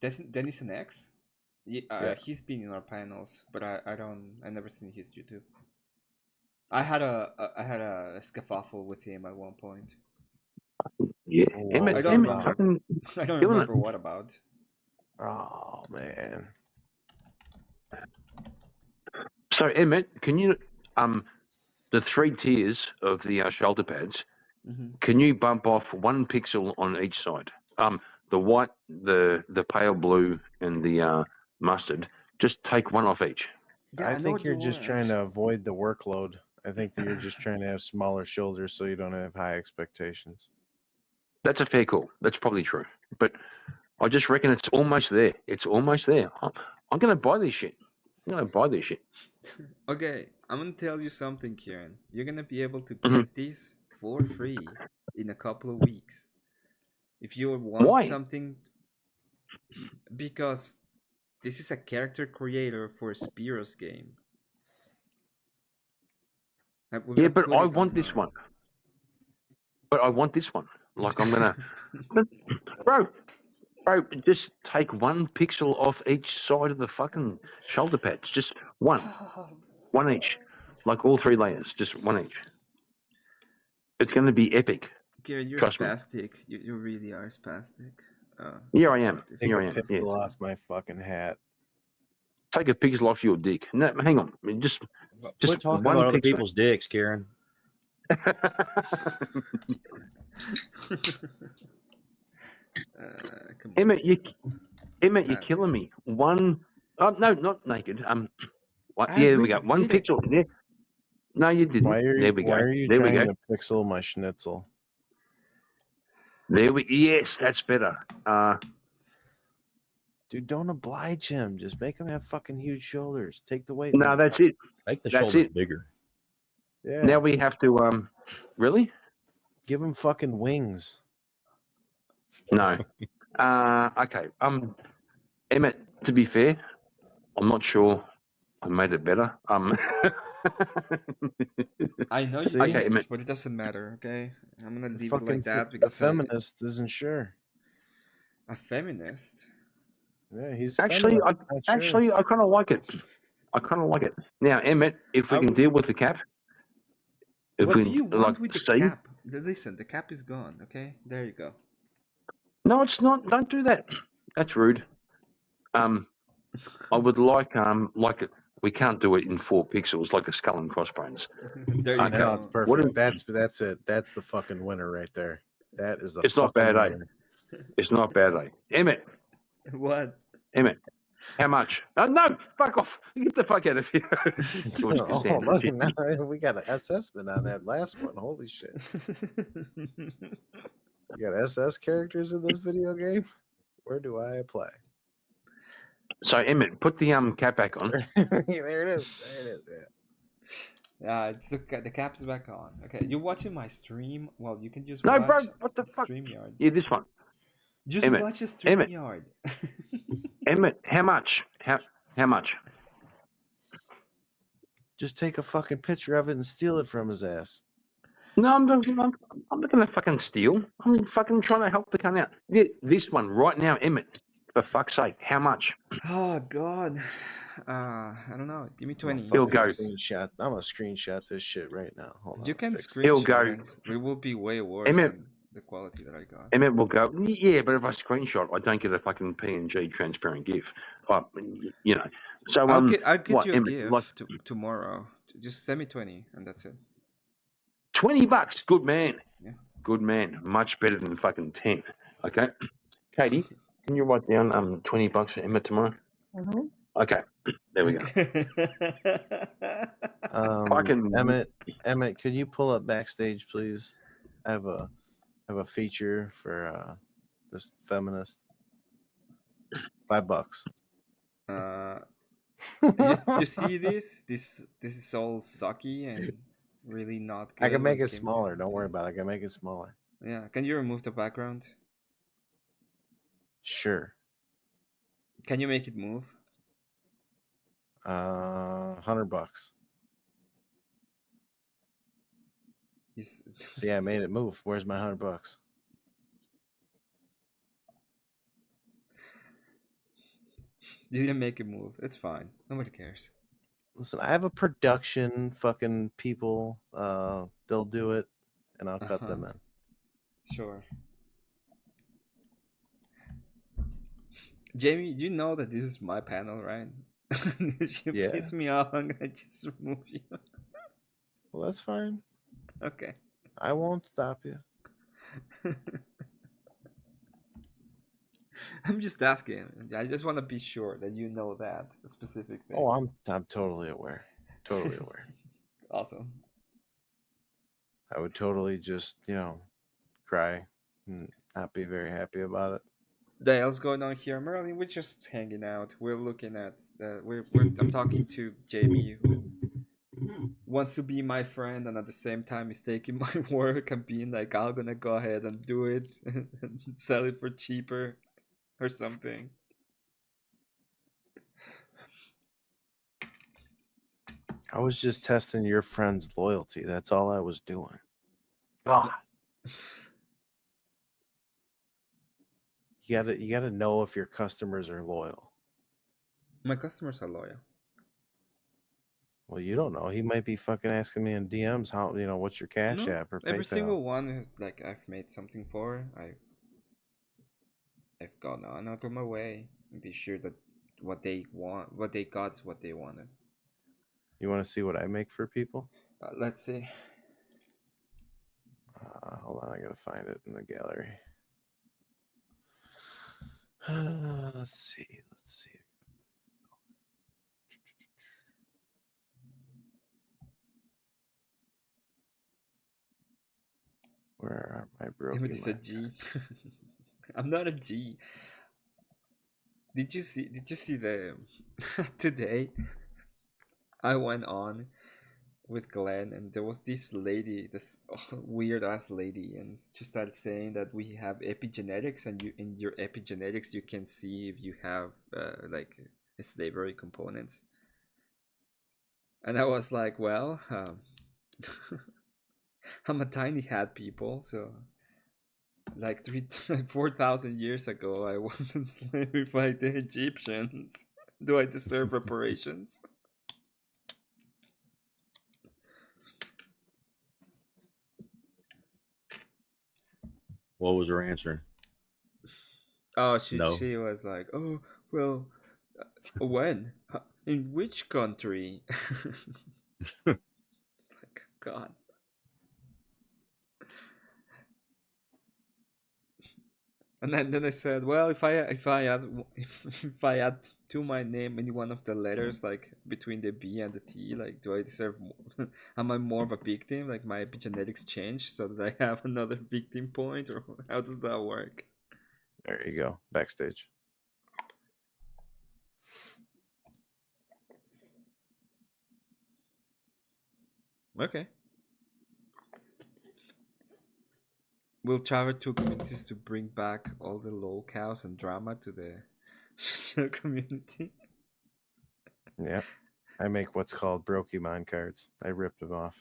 Dennisons. Dennison X? Yeah, Yeah. He's been in our panels, but I never seen his YouTube. I had a scuffle with him at one point. Yeah. Oh, Emmett. I don't Emmett. remember. Fucking. I don't Killing remember what about. Oh man. So Emmett, can you the 3 tiers of the shoulder pads? Mm-hmm. Can you bump off 1 pixel on each side? The white, the pale blue, and the mustard. Just take 1 off each. Yeah, I think you're just trying to avoid the workload. I think that you're just trying to have smaller shoulders so you don't have high expectations. That's a fair call. That's probably true. But I just reckon it's almost there. It's almost there. I'm gonna buy this shit. I'm gonna buy this shit. Okay, I'm gonna tell you something, Kieran. You're gonna be able to Mhm. get this for free in a couple of weeks. If you want Why? something, because this is a character creator for Spiro's game. Yeah, I but put I it want this online. one. But I want this one. Like I'm gonna, bro, just take 1 pixel off each side of the fucking shoulder pads. Just one each. Like all 3 layers, just 1 each. It's gonna be epic. Kieran, you're Trust me. spastic. You really are spastic. Here I am. fuck this Take Here a I am. pixel Yes. off my fucking hat. Take a pixel off your dick. No, hang on. Just Quit talking 1 about other pixel. people's dicks, Kieran. Come on. Emmett, you're Ah, killing me. One, no, not naked. What? I Yeah, there we go. really 1 did it. pixel. Yeah. No, you didn't. There we Why go. are you There we trying go. to pixel my schnitzel? Yes, that's better. Dude, don't oblige him. Just make him have fucking huge shoulders. Take the weight. No, off. that's it. Make the That's shoulders it. bigger. Yeah. Now we have to. Really? Give him fucking wings. No. Okay. Emmett. To be fair, I'm not sure I made it better. I know you See? Okay, didn't, Emmett. but it doesn't matter. Okay, I'm gonna The leave it fucking like that the because feminist isn't sure. a feminist. Yeah, he's Actually, feminist, not sure. I kind of like it. I kind of like it. Now, Emmett, if we I can would- deal with the cap, if What we do you can, want with the see. cap? Listen, the cap is gone. Okay, there you go. No, it's not. Don't do that. That's rude. I would like we can't do it in 4 pixels like a skull and crossbones. There See, you Okay. now go. it's What perfect. is- That's it. That's the fucking winner right there. That is the It's not fucking bad, eh? winner. It's not bad, eh? Emmett, What? how much? No, fuck off. Get the fuck out of here. George Oh, Costanza. look, now we got an assessment on that last one. Holy shit. You got SS characters in this video game? Where do I play? So, Emmett, put the cap back on. There it is. There it is. Yeah. Yeah, it's the cap is back on. Okay, you watching my stream? Well, you can just No, watch bro, what the fuck? StreamYard. Yeah, this one. Just Emmett, watch a Emmett. StreamYard. Emmett, how much? How much? Just take a fucking picture of it and steal it from his ass. No, I'm not going to fucking steal. I'm fucking trying to help the cunt out. Yeah, this one right now, Emmett. For fuck's sake, how much? Oh God. I don't know. Give me 20. He'll go. Screenshot. I'm gonna screenshot this shit right now. Hold on. You can fix it. He'll go. screenshot it. It will be way worse Emmett. than the quality that I got. Emmett will go, yeah, but if I screenshot, I don't get a fucking PNG transparent GIF. You know. So, I'll get what, you a Emmett, gift like tomorrow. Just send me 20 and that's it. $20. Good man. Yeah. Good man. Much better than fucking 10. Okay. Katie, can you write down $20 for Emmett tomorrow? Mm-hmm. Okay. There we go. Fucking- Emmett, could you pull up backstage, please? I have a feature for this feminist. $5. You see this? This is all sucky and really not good. I can make when it came smaller. to- Don't worry about it. I can make it smaller. Yeah. Can you remove the background? Sure. Can you make it move? $100. See, I made it move. Where's my $100? You didn't make it move. It's fine. Nobody cares. Listen, I have a production fucking people. They'll do it, and I'll cut them in. Sure. Jamie, you know that this is my panel, right? If you Yeah. piss me off, I'm gonna just remove you. Well, that's fine. Okay. I won't stop you. I'm just asking. I just want to be sure that you know that specific thing. Oh, I'm totally aware. Totally aware. Awesome. I would totally just, cry and not be very happy about it. the hell's going on here, Merlin? We're just hanging out. We're looking at. I'm talking to Jamie, who wants to be my friend, and at the same time is taking my work and being like, "I'm gonna go ahead and do it and sell it for cheaper, or something." I was just testing your friend's loyalty. That's all I was doing. God. You gotta know if your customers are loyal. My customers are loyal. Well, you don't know. He might be fucking asking me in DMs how what's your Cash No, App or every PayPal. single one is like I've made something for. I've gone on out of my way and be sure that what they want, what they got, is what they wanted. You want to see what I make for people? Let's see. Hold on, I gotta find it in the gallery. Let's see. Where are my broken? Emmett is a G. I'm not a G. Did you see the today? I went on with Glenn, and there was this lady, this weird ass lady, and she started saying that we have epigenetics, and you in your epigenetics you can see if you have like slavery components. And I was like, well, I'm a tiny hat people, so like 4,000 years ago, I was enslaved by the Egyptians. Do I deserve reparations? What was her answer? Oh, No. she was like, oh, well, when? In which country? Like, God. And then I said, well, if I add to my name any one of the letters, like between the B and the T, like, do I deserve more? Am I more of a victim? Like, my epigenetics change so that I have another victim point, or how does that work? There you go. Backstage. Okay. We'll travel to communities to bring back all the lol cows and drama to the community. Yeah. I make what's called Brokemon cards. I ripped them off.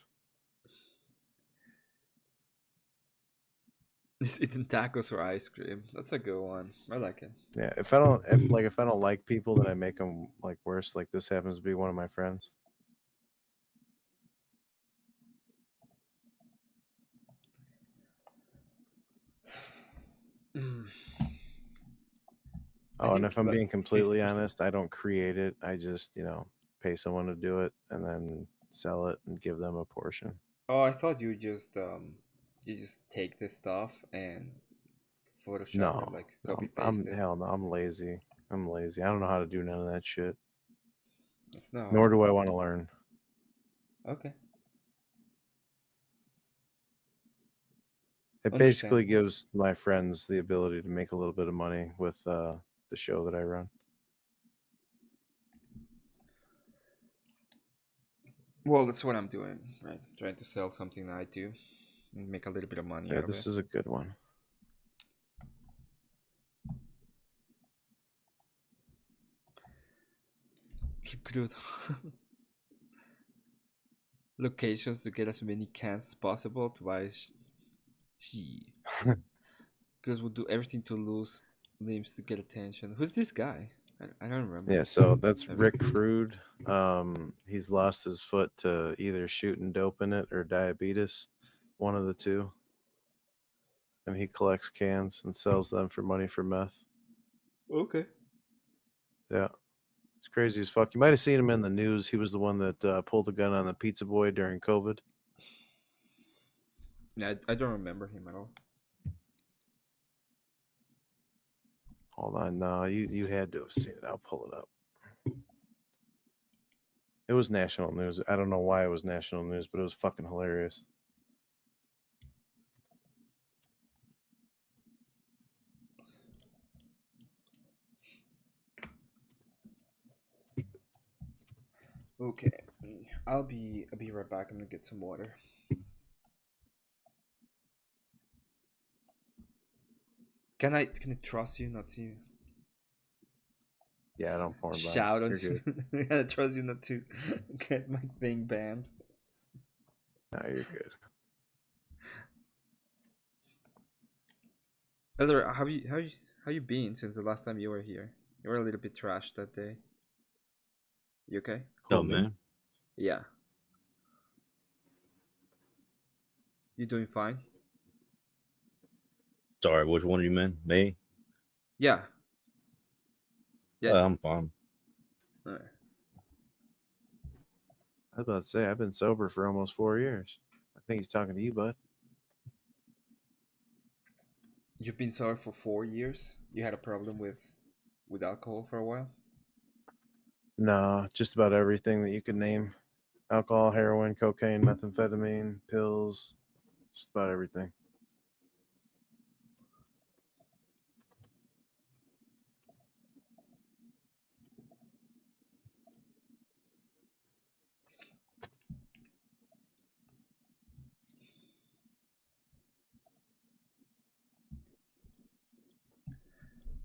Is eating tacos or ice cream? That's a good one. I like it. Yeah, if I don't like people, then I make them like worse. Like this happens to be one of my friends. Oh, and if I'm being completely honest, I don't create it. I just pay someone to do it and then sell it and give them a portion. Oh, I thought you just take this stuff and Photoshop it, like copy paste it. Hell no, I'm lazy. I don't know how to do none of that shit. It's not Nor hard. do I want to learn. Okay. It basically gives my friends the ability to make a little bit of money with the show that I run. Well, that's what I'm doing, right? Trying to sell something that I do and make a little bit of money out of it. This is a good one. Good. Locations to get as many cans as possible to buy. Girls will do everything to lose limbs to get attention. Who's this guy? I don't remember. Yeah, so that's Rick Crude. He's lost his foot to either shooting dope in it or diabetes, one of the two. And he collects cans and sells them for money for meth. Okay. Yeah. It's crazy as fuck. You might have seen him in the news. He was the one that pulled the gun on the pizza boy during COVID. Yeah, I don't remember him at all. Hold on. No, you had to have seen it. I'll pull it up. It was national news. I don't know why it was national news, but it was fucking hilarious. Okay, I'll be right back. I'm gonna get some water. Can I trust you not to Yeah, don't porn bomb. shout on You're good. Can I trust you not to get my thing banned? No, you're good. Elder, how you been since the last time you were here? You were a little bit trashed that day. You okay? Oh me? man, Yeah. You doing fine? sorry. Which one do you mean? Me? Yeah. Yeah. I'm fine. Alright. I was about to say I've been sober for almost 4 years. I think he's talking to you, bud. You've been sober for 4 years. You had a problem with alcohol for a while. No, just about everything that you could name: alcohol, heroin, cocaine, methamphetamine, pills, just about everything.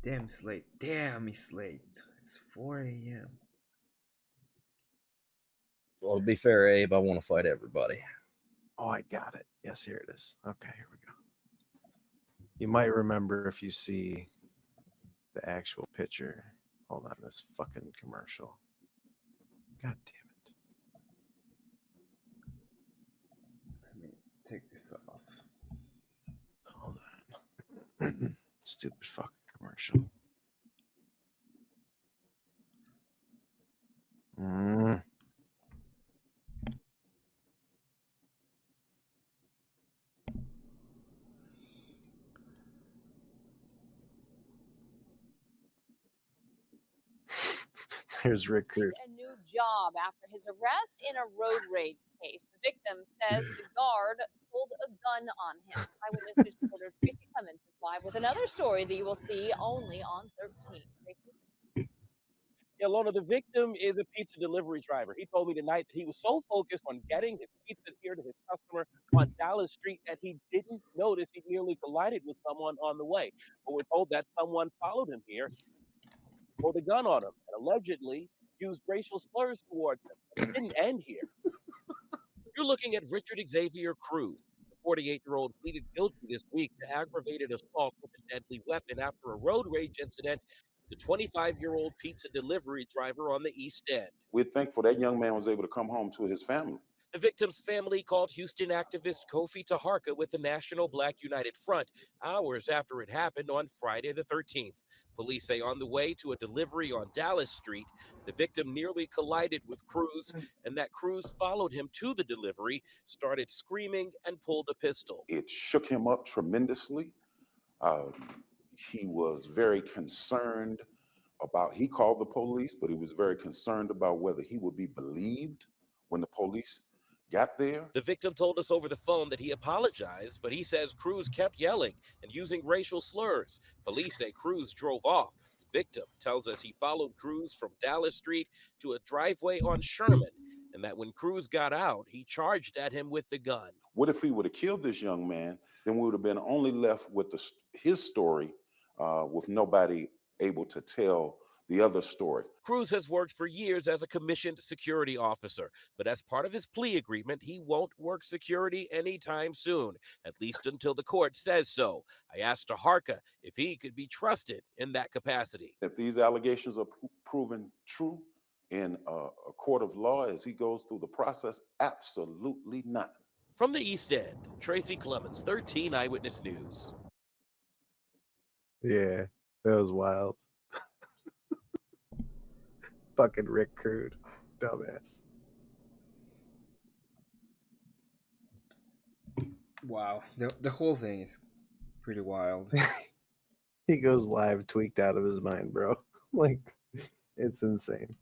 Damn, it's late. Damn, it's late. It's 4 a.m. Well, to be fair, Abe, I want to fight everybody. Oh, I got it. Yes, here it is. Okay, here we go. You might remember if you see the actual picture. Hold on, this fucking commercial. God damn it. Let me take this off. Hold on. Stupid fucking commercial. Mm. There's Rick Crude. A new job after his arrest in a road rage case. The victim says the guard pulled a gun on him. Eyewitness News reporter Tracy Clemens is live with another story that you will see only on 13. Tracy? Yeah, Lona, the victim is a pizza delivery driver. He told me tonight that he was so focused on getting his pizza here to his customer on Dallas Street that he didn't notice he nearly collided with someone on the way. But we're told that someone followed him here, pulled a gun on him, and allegedly used racial slurs towards him. But it didn't end here. You're looking at Richard Xavier Cruz. The 48-year-old pleaded guilty this week to aggravated assault with a deadly weapon after a road rage incident with the 25-year-old pizza delivery driver on the East End. We're thankful that young man was able to come home to his family. The victim's family called Houston activist Kofi Taharka with the National Black United Front hours after it happened on Friday the 13th. Police say on the way to a delivery on Dallas Street, the victim nearly collided with Cruz, and that Cruz followed him to the delivery, started screaming, and pulled a pistol. It shook him up tremendously. He was very concerned about, he called the police, but he was very concerned about whether he would be believed when the police got there. The victim told us over the phone that he apologized, but he says Cruz kept yelling and using racial slurs. Police say Cruz drove off. The victim tells us he followed Cruz from Dallas Street to a driveway on Sherman, and that when Cruz got out, he charged at him with the gun. What if he would have killed this young man? Then we would have been only left with his story, with nobody able to tell the other story. Cruz has worked for years as a commissioned security officer, but as part of his plea agreement, he won't work security anytime soon, at least until the court says so. I asked Taharka if he could be trusted in that capacity. If these allegations are proven true in a court of law as he goes through the process, absolutely not. From the East End, Tracy Clemens, 13 Eyewitness News. Yeah, that was wild. Fucking Rick Crude. Dumbass. Wow, the whole thing is pretty wild. He goes live tweaked out of his mind, bro. Like, it's insane.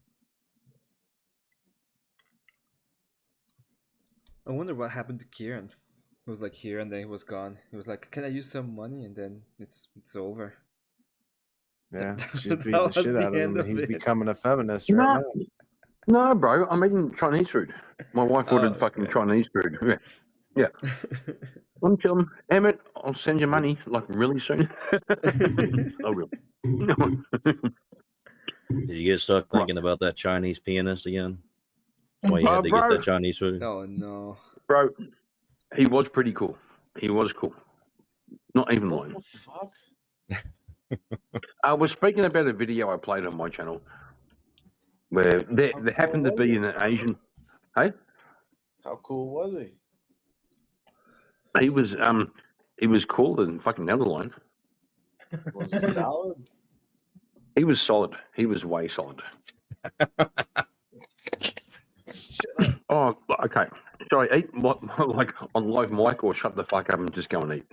I wonder what happened to Kieran. He was like here and then he was gone. He was like, "Can I use some money?" And then it's over. Yeah, she's That beating the was shit the out of end him. of He's it. becoming a feminist right now. No, bro, I'm eating Chinese food. My wife ordered fucking okay. Chinese food. Yeah. I'm telling Emmett, I'll send you money like really soon. I will. Did you get stuck Right. thinking about that Chinese pianist again? Why you had to get Bro, that Chinese food? Oh no. bro, he was pretty cool. He was cool. Not even What lying. the fuck? I was speaking about a video I played on my channel where there happened to was be it? an Asian. Hey, How cool was he? he was cooler than fucking Netherlands. Was he solid? He was solid. He was way solid. Oh, okay. So I eat what, like on live mic, or shut the fuck up and just go and eat.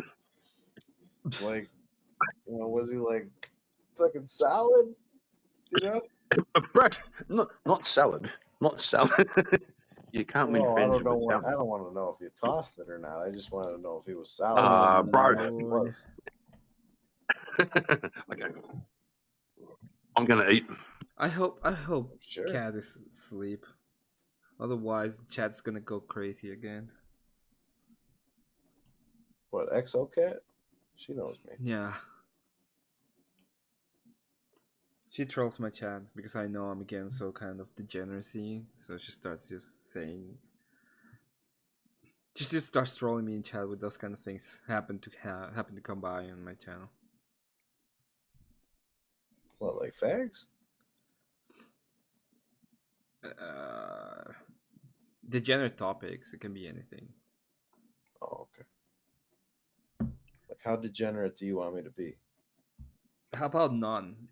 Like, was he like fucking solid? You know? Bro, not salad. Not salad. You can't win Well, I friends don't know. with salad. I don't want to know if you tossed it or not. I just want to know if he was solid. Bro. He was. Okay. I'm gonna eat. I hope Sure. Cat is asleep. Otherwise, the chat's gonna go crazy again. What, Exocat? She knows me. Yeah. She trolls my chat because I know I'm against so kind of degeneracy. So she starts just saying. She just starts trolling me in chat with those kind of things. Happen to come by on my channel. What, like fags? Degenerate topics. It can be anything. Oh, okay. Like, how degenerate do you want me to be? How about none?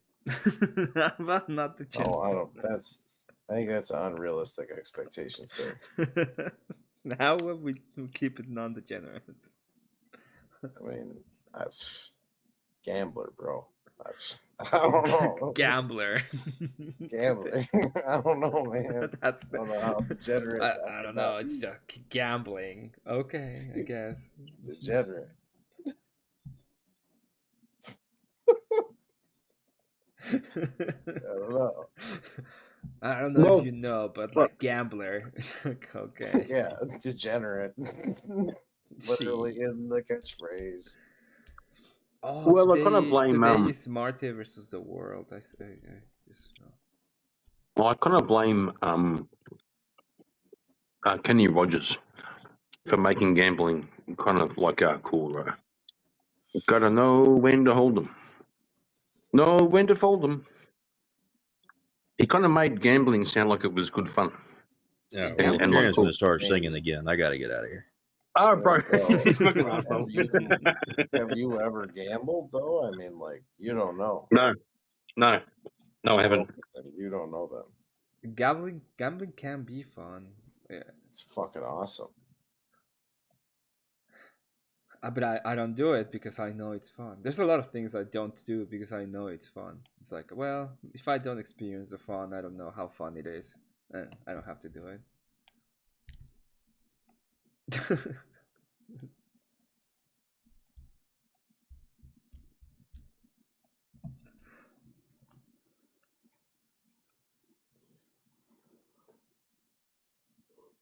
How about not degenerate? Oh, I don't. I think that's an unrealistic expectation, sir. How will we keep it non-degenerate? I mean, gambler, bro. I don't know. Gambler. Gambler. I don't know, man. That's I don't know how degenerate. I don't know. It's just gambling. Okay, I guess. Degenerate. I don't know. I don't know Well, if you know, but like gambler. It's like, okay. Yeah, degenerate. Literally in the catchphrase. Oh, Well, I today, kinda blame, today is Marte versus the world. I just know. Well, I kind of blame Kenny Rogers for making gambling kind of like cool, right? Gotta know when to hold them. Know when to fold them. He kind of made gambling sound like it was good fun. Yeah, And well, gambling like Karen's is- gonna start Man. singing again. I gotta get out of here. Oh, bro. Fucking Have asshole. you ever gambled though? I mean, like, you don't know. No, I haven't. You don't know them. Gambling can be fun. Yeah. It's fucking awesome. But I don't do it because I know it's fun. There's a lot of things I don't do because I know it's fun. It's like, well, if I don't experience the fun, I don't know how fun it is. And I don't have to do it.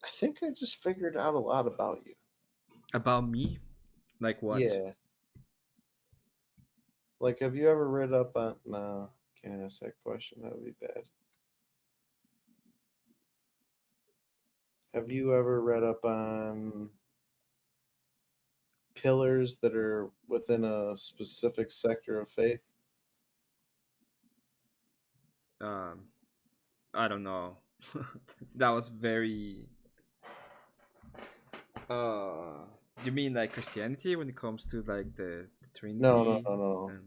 I think I just figured out a lot about you. About me? Like what? Yeah. Like, have you ever read up on? No, can't ask that question. That would be bad. Have you ever read up on pillars that are within a specific sector of faith? I don't know. That was very. You mean like Christianity when it comes to like the Trinity? No. And...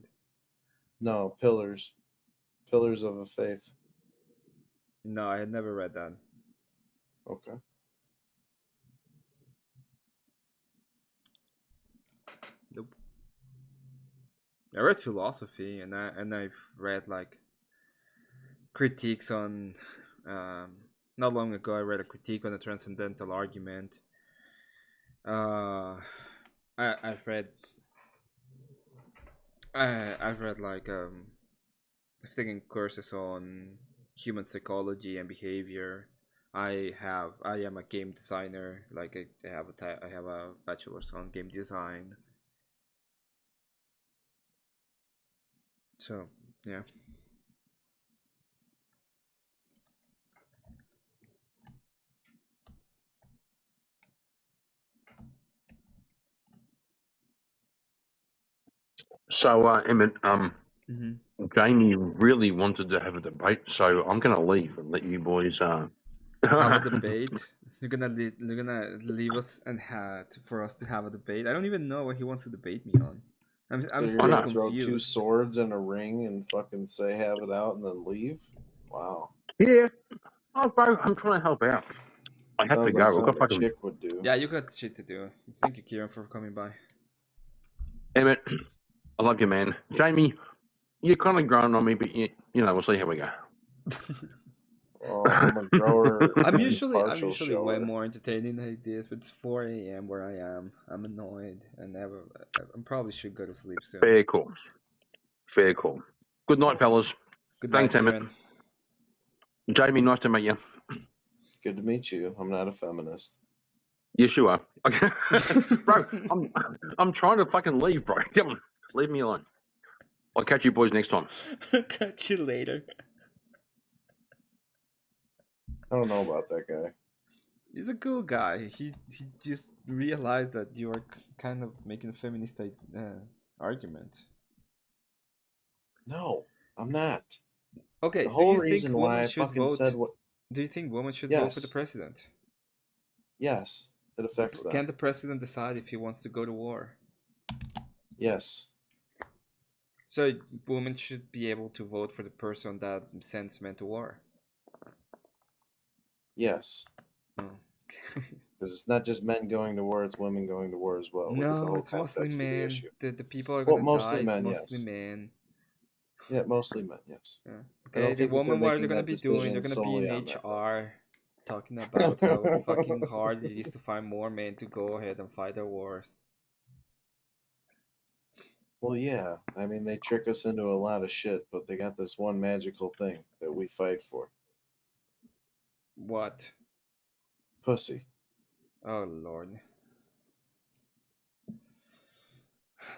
No, pillars of a faith. No, I had never read that. Okay. Nope. I read philosophy, and I've read like critiques on. Not long ago, I read a critique on the transcendental argument. I've read like I've taken courses on human psychology and behavior. I am a game designer. Like I have a bachelor's on game design. So yeah. So, Emmett, Mm-hmm. Jamie really wanted to have a debate, so I'm going to leave and let you boys. Have a debate. You're gonna leave us and for us to have a debate. I don't even know what he wants to debate me on. I'm So you're still gonna throw two confused. swords in a ring and fucking say have it out and then leave? Wow. Yeah. Oh, bro, I'm trying to help out. I have to Sounds go. like I've got something a fucking chick would do. Yeah, you got shit to do. Thank you, Kieran, for coming by. Emmett. I love you, man. Jamie, you're kind of growing on me, but we'll see how we go. Oh, I'm a grower. I'm and usually partial way shower. more entertaining like this, but it's 4 a.m. where I am. I'm annoyed and I probably should go to sleep soon. Fair call. Fair call. Good night, fellas. Good Thanks, night, Emmett. Kieran. Jamie, nice to meet you. Good to meet you. I'm not a feminist. Yes, you are. Bro, I'm trying to fucking leave, bro. Come on, leave me alone. I'll catch you boys next time. Catch you later. I don't know about that guy. He's a cool guy. He just realized that you are kind of making a feminist argument. No, I'm not. Okay, The whole do you reason think why women I should fucking vote? said what. Do you think women should vote for the Yes. president? Yes, it affects them. Can the president decide if he wants to go to war? Yes. So women should be able to vote for the person that sends men to war. Yes. Oh. Because it's not just men going to war; it's women going to war as well. Look at the No, whole it's mostly context of the men. issue. The people are Well, gonna mostly die. It's men, mostly yes. men. Yeah, mostly men. Yes. Yeah. I Okay, don't the think that they're women, what are they making gonna that be doing? They're decision gonna be in solely on that. HR, talking about how fucking hard it is to find more men to go ahead and fight their wars. Well, yeah. I mean, they trick us into a lot of shit, but they got this one magical thing that we fight for. What? Pussy. Oh lord.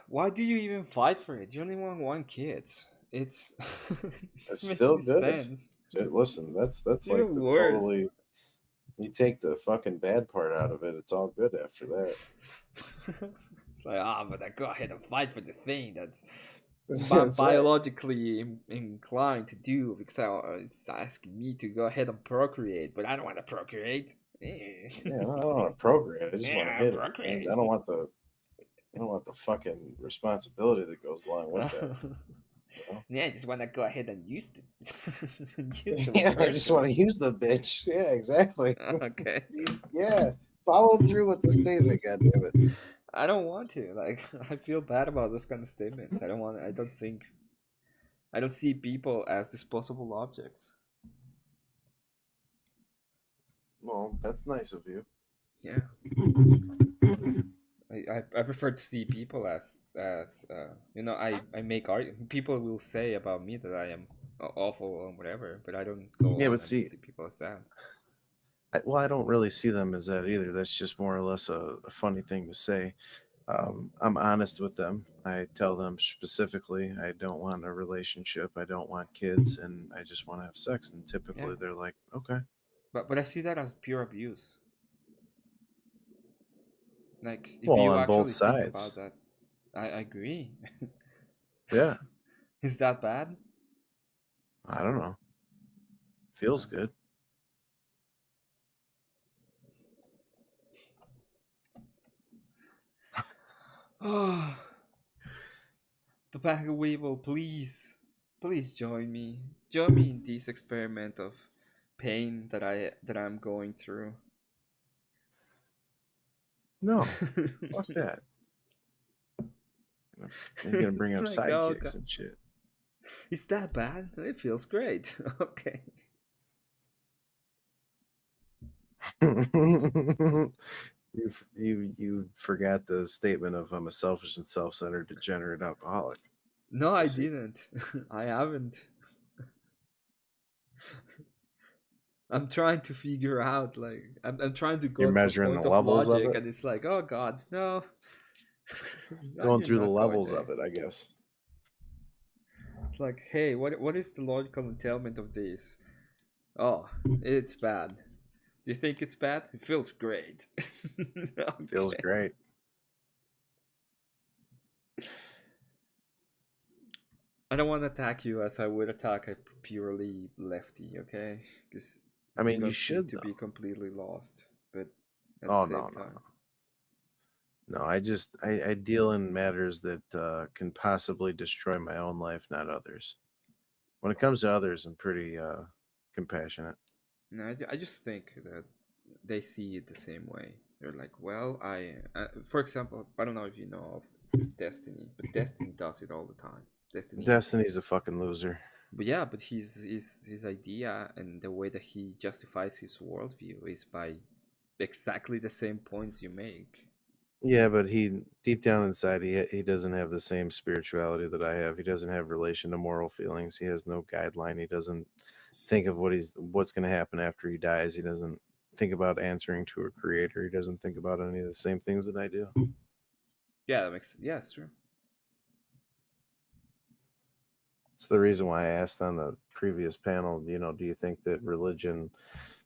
Why do you even fight for it? You only want kids. It's It's doesn't still make good. sense. Listen, that's It's like even the worse. totally. You take the fucking bad part out of it, it's all good after that. It's like, but I go ahead and fight for the thing that's That's right. biologically inclined to do because it's asking me to go ahead and procreate, but I don't want to procreate. Yeah, I don't want to procreate. I just want to Yeah, hit it. procreate. I don't want the fucking responsibility that goes along with that. You know? Yeah, I just want to go ahead and use the Yeah, I just want to use the bitch. Yeah, exactly. Okay. Yeah, follow through with the statement. God damn it. I don't want to. Like, I feel bad about those kind of statements. I don't see people as disposable objects. Well, that's nice of you. Yeah. I prefer to see people as I make art. People will say about me that I am awful or whatever, but I don't go Yeah, on but and see people as that. I don't really see them as that either. That's just more or less a funny thing to say. I'm honest with them. I tell them specifically I don't want a relationship. I don't want kids, and I just want to have sex. And typically they're like, okay. But I see that as pure abuse. Like, if Well, you on actually both think sides. about that, I agree. Yeah. Is that bad? I don't know. Feels good. Oh, Tobacco Weevil, please join me. Join me in this experiment of pain that I'm going through. No, fuck that. You're gonna bring up It's like, sidekicks and shit. Is that bad? It feels great. Okay. You forgot the statement of I'm a selfish and self-centered degenerate alcoholic. No, I didn't. I haven't. I'm trying to figure out, like, I'm trying to You're go to a measuring point the of levels of logic, it? and it's like, oh God, no. No, Going you're through the not going levels there. of it, I guess. It's like, hey, what is the logical entailment of this? Oh, it's bad. Do you think it's bad? It feels great. Feels Okay. great. I don't want to attack you as I would attack a purely lefty, okay? Because I mean, you're you going to seem should to though. be completely lost, but at the Oh same no, no, time. no. I deal in matters that can possibly destroy my own life, not others. When it comes to others, I'm pretty compassionate. No, I just think that they see it the same way. They're like, well, for example, I don't know if you know of Destiny, but Destiny does it all the time. Destiny. Destiny's a fucking loser. But yeah, but his idea and the way that he justifies his worldview is by exactly the same points you make. Yeah, but he deep down inside he doesn't have the same spirituality that I have. He doesn't have relation to moral feelings. He has no guideline. He doesn't think of what's going to happen after he dies. He doesn't think about answering to a creator. He doesn't think about any of the same things that I do. Yeah, that makes it's true. It's the reason why I asked on the previous panel, do you think that religion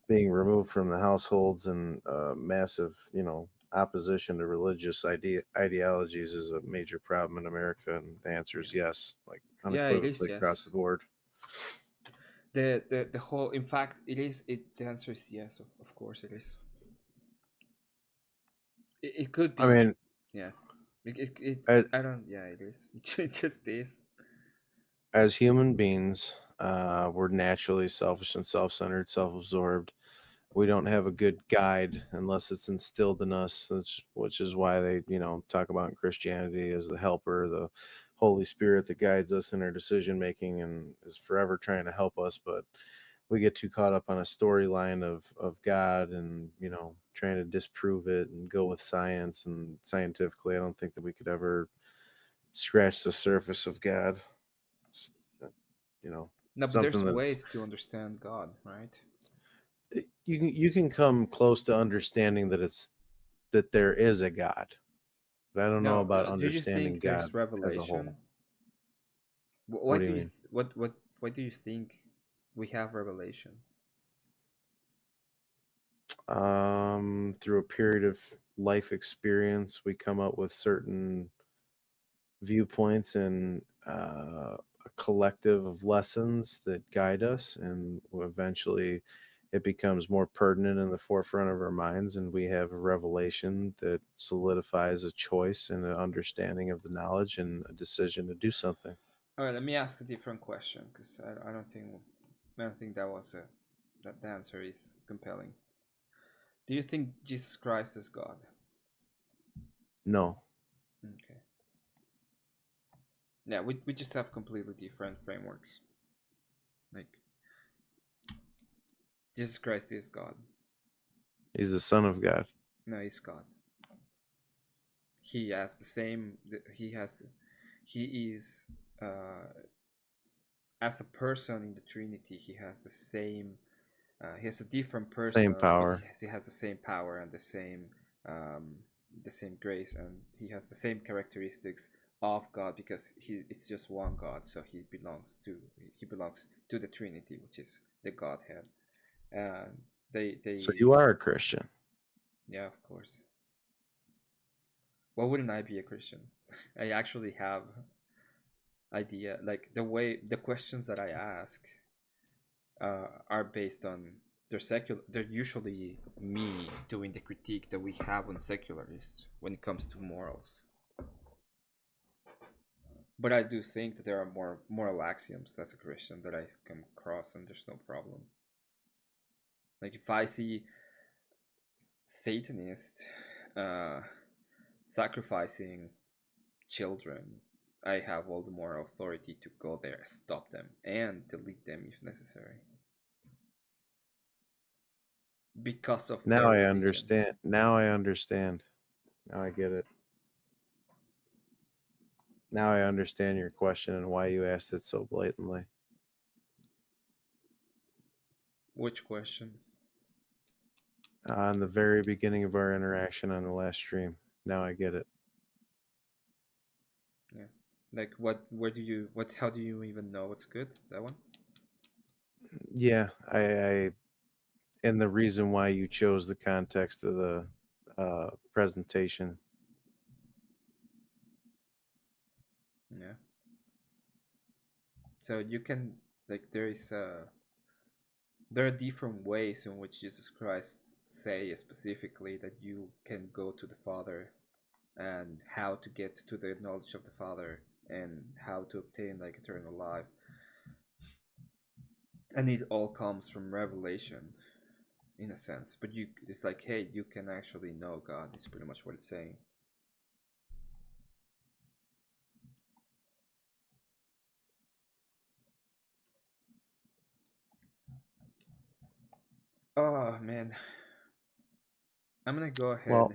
being removed from the households and massive, opposition to religious ideologies is a major problem in America? And the answer is yes, like Yeah, it is, unequivocally across yes. the board. The whole, in fact, the answer is yes, of course it is. It could be. I mean, yeah. I don't. Yeah, it is. It just is. as human beings, we're naturally selfish and self-centered, self-absorbed. We don't have a good guide unless it's instilled in us, which is why they, talk about in Christianity as the helper, the Holy Spirit that guides us in our decision making and is forever trying to help us. But we get too caught up on a storyline of God and, trying to disprove it and go with science. And scientifically, I don't think that we could ever scratch the surface of God. It's, No, but there's something that ways to understand God, right? you can come close to understanding that there is a God, but I don't know about Do you understanding think there's God as a whole. revelation? What do you mean? Why do you think we have revelation? Through a period of life experience, we come up with certain viewpoints and a collective of lessons that guide us, and eventually it becomes more pertinent in the forefront of our minds, and we have a revelation that solidifies a choice and an understanding of the knowledge and a decision to do something. All right, let me ask a different question because I don't think that the answer is compelling. Do you think Jesus Christ is God? No. Okay. Yeah, we just have completely different frameworks. Like, Jesus Christ is God. He's the Son of God. No, he's God. He has the same. He is as a person in the Trinity. He has the same. He has a different person. Same power. He has the same power and the same grace, and he has the same characteristics of God because it's just one God. So he belongs to the Trinity, which is the Godhead. They So you are a Christian. Yeah, of course. Why wouldn't I be a Christian? I actually have idea, like the questions that I ask are based on they're usually me doing the critique that we have on secularists when it comes to morals. But I do think that there are more moral axioms as a Christian that I come across, and there's no problem. Like if I see Satanist sacrificing children, I have all the moral authority to go there, stop them, and delete them if necessary. Because of Now their I religion. understand. Now I understand. Now I get it. Now I understand your question and why you asked it so blatantly. Which question? On the very beginning of our interaction on the last stream. Now I get it. Yeah. Like how do you even know what's good? That one? Yeah, I and the reason why you chose the context of the presentation. Yeah. So you can like there are different ways in which Jesus Christ say specifically that you can go to the Father and how to get to the knowledge of the Father and how to obtain like eternal life. And it all comes from revelation in a sense. But it's like, hey, you can actually know God. It's pretty much what it's saying. Oh man. I'm gonna go ahead, Well,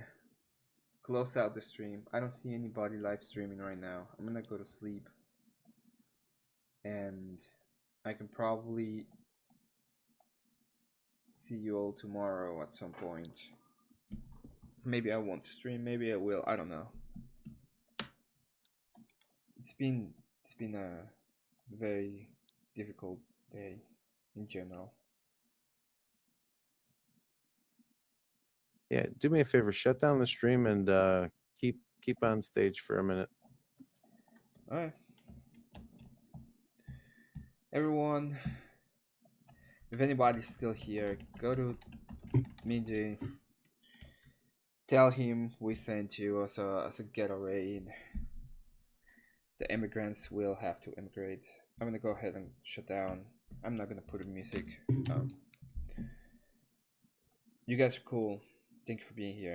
close out the stream. I don't see anybody live streaming right now. I'm gonna go to sleep. And I can probably see you all tomorrow at some point. Maybe I won't stream, maybe I will, I don't know. It's been a very difficult day in general. yeah, do me a favor, shut down the stream and keep on stage for a minute. Alright. Everyone, if anybody's still here, go to Minji. Tell him we sent you as a getaway. The immigrants will have to immigrate. I'm gonna go ahead and shut down. I'm not gonna put in music. You guys are cool. Thank you for being here.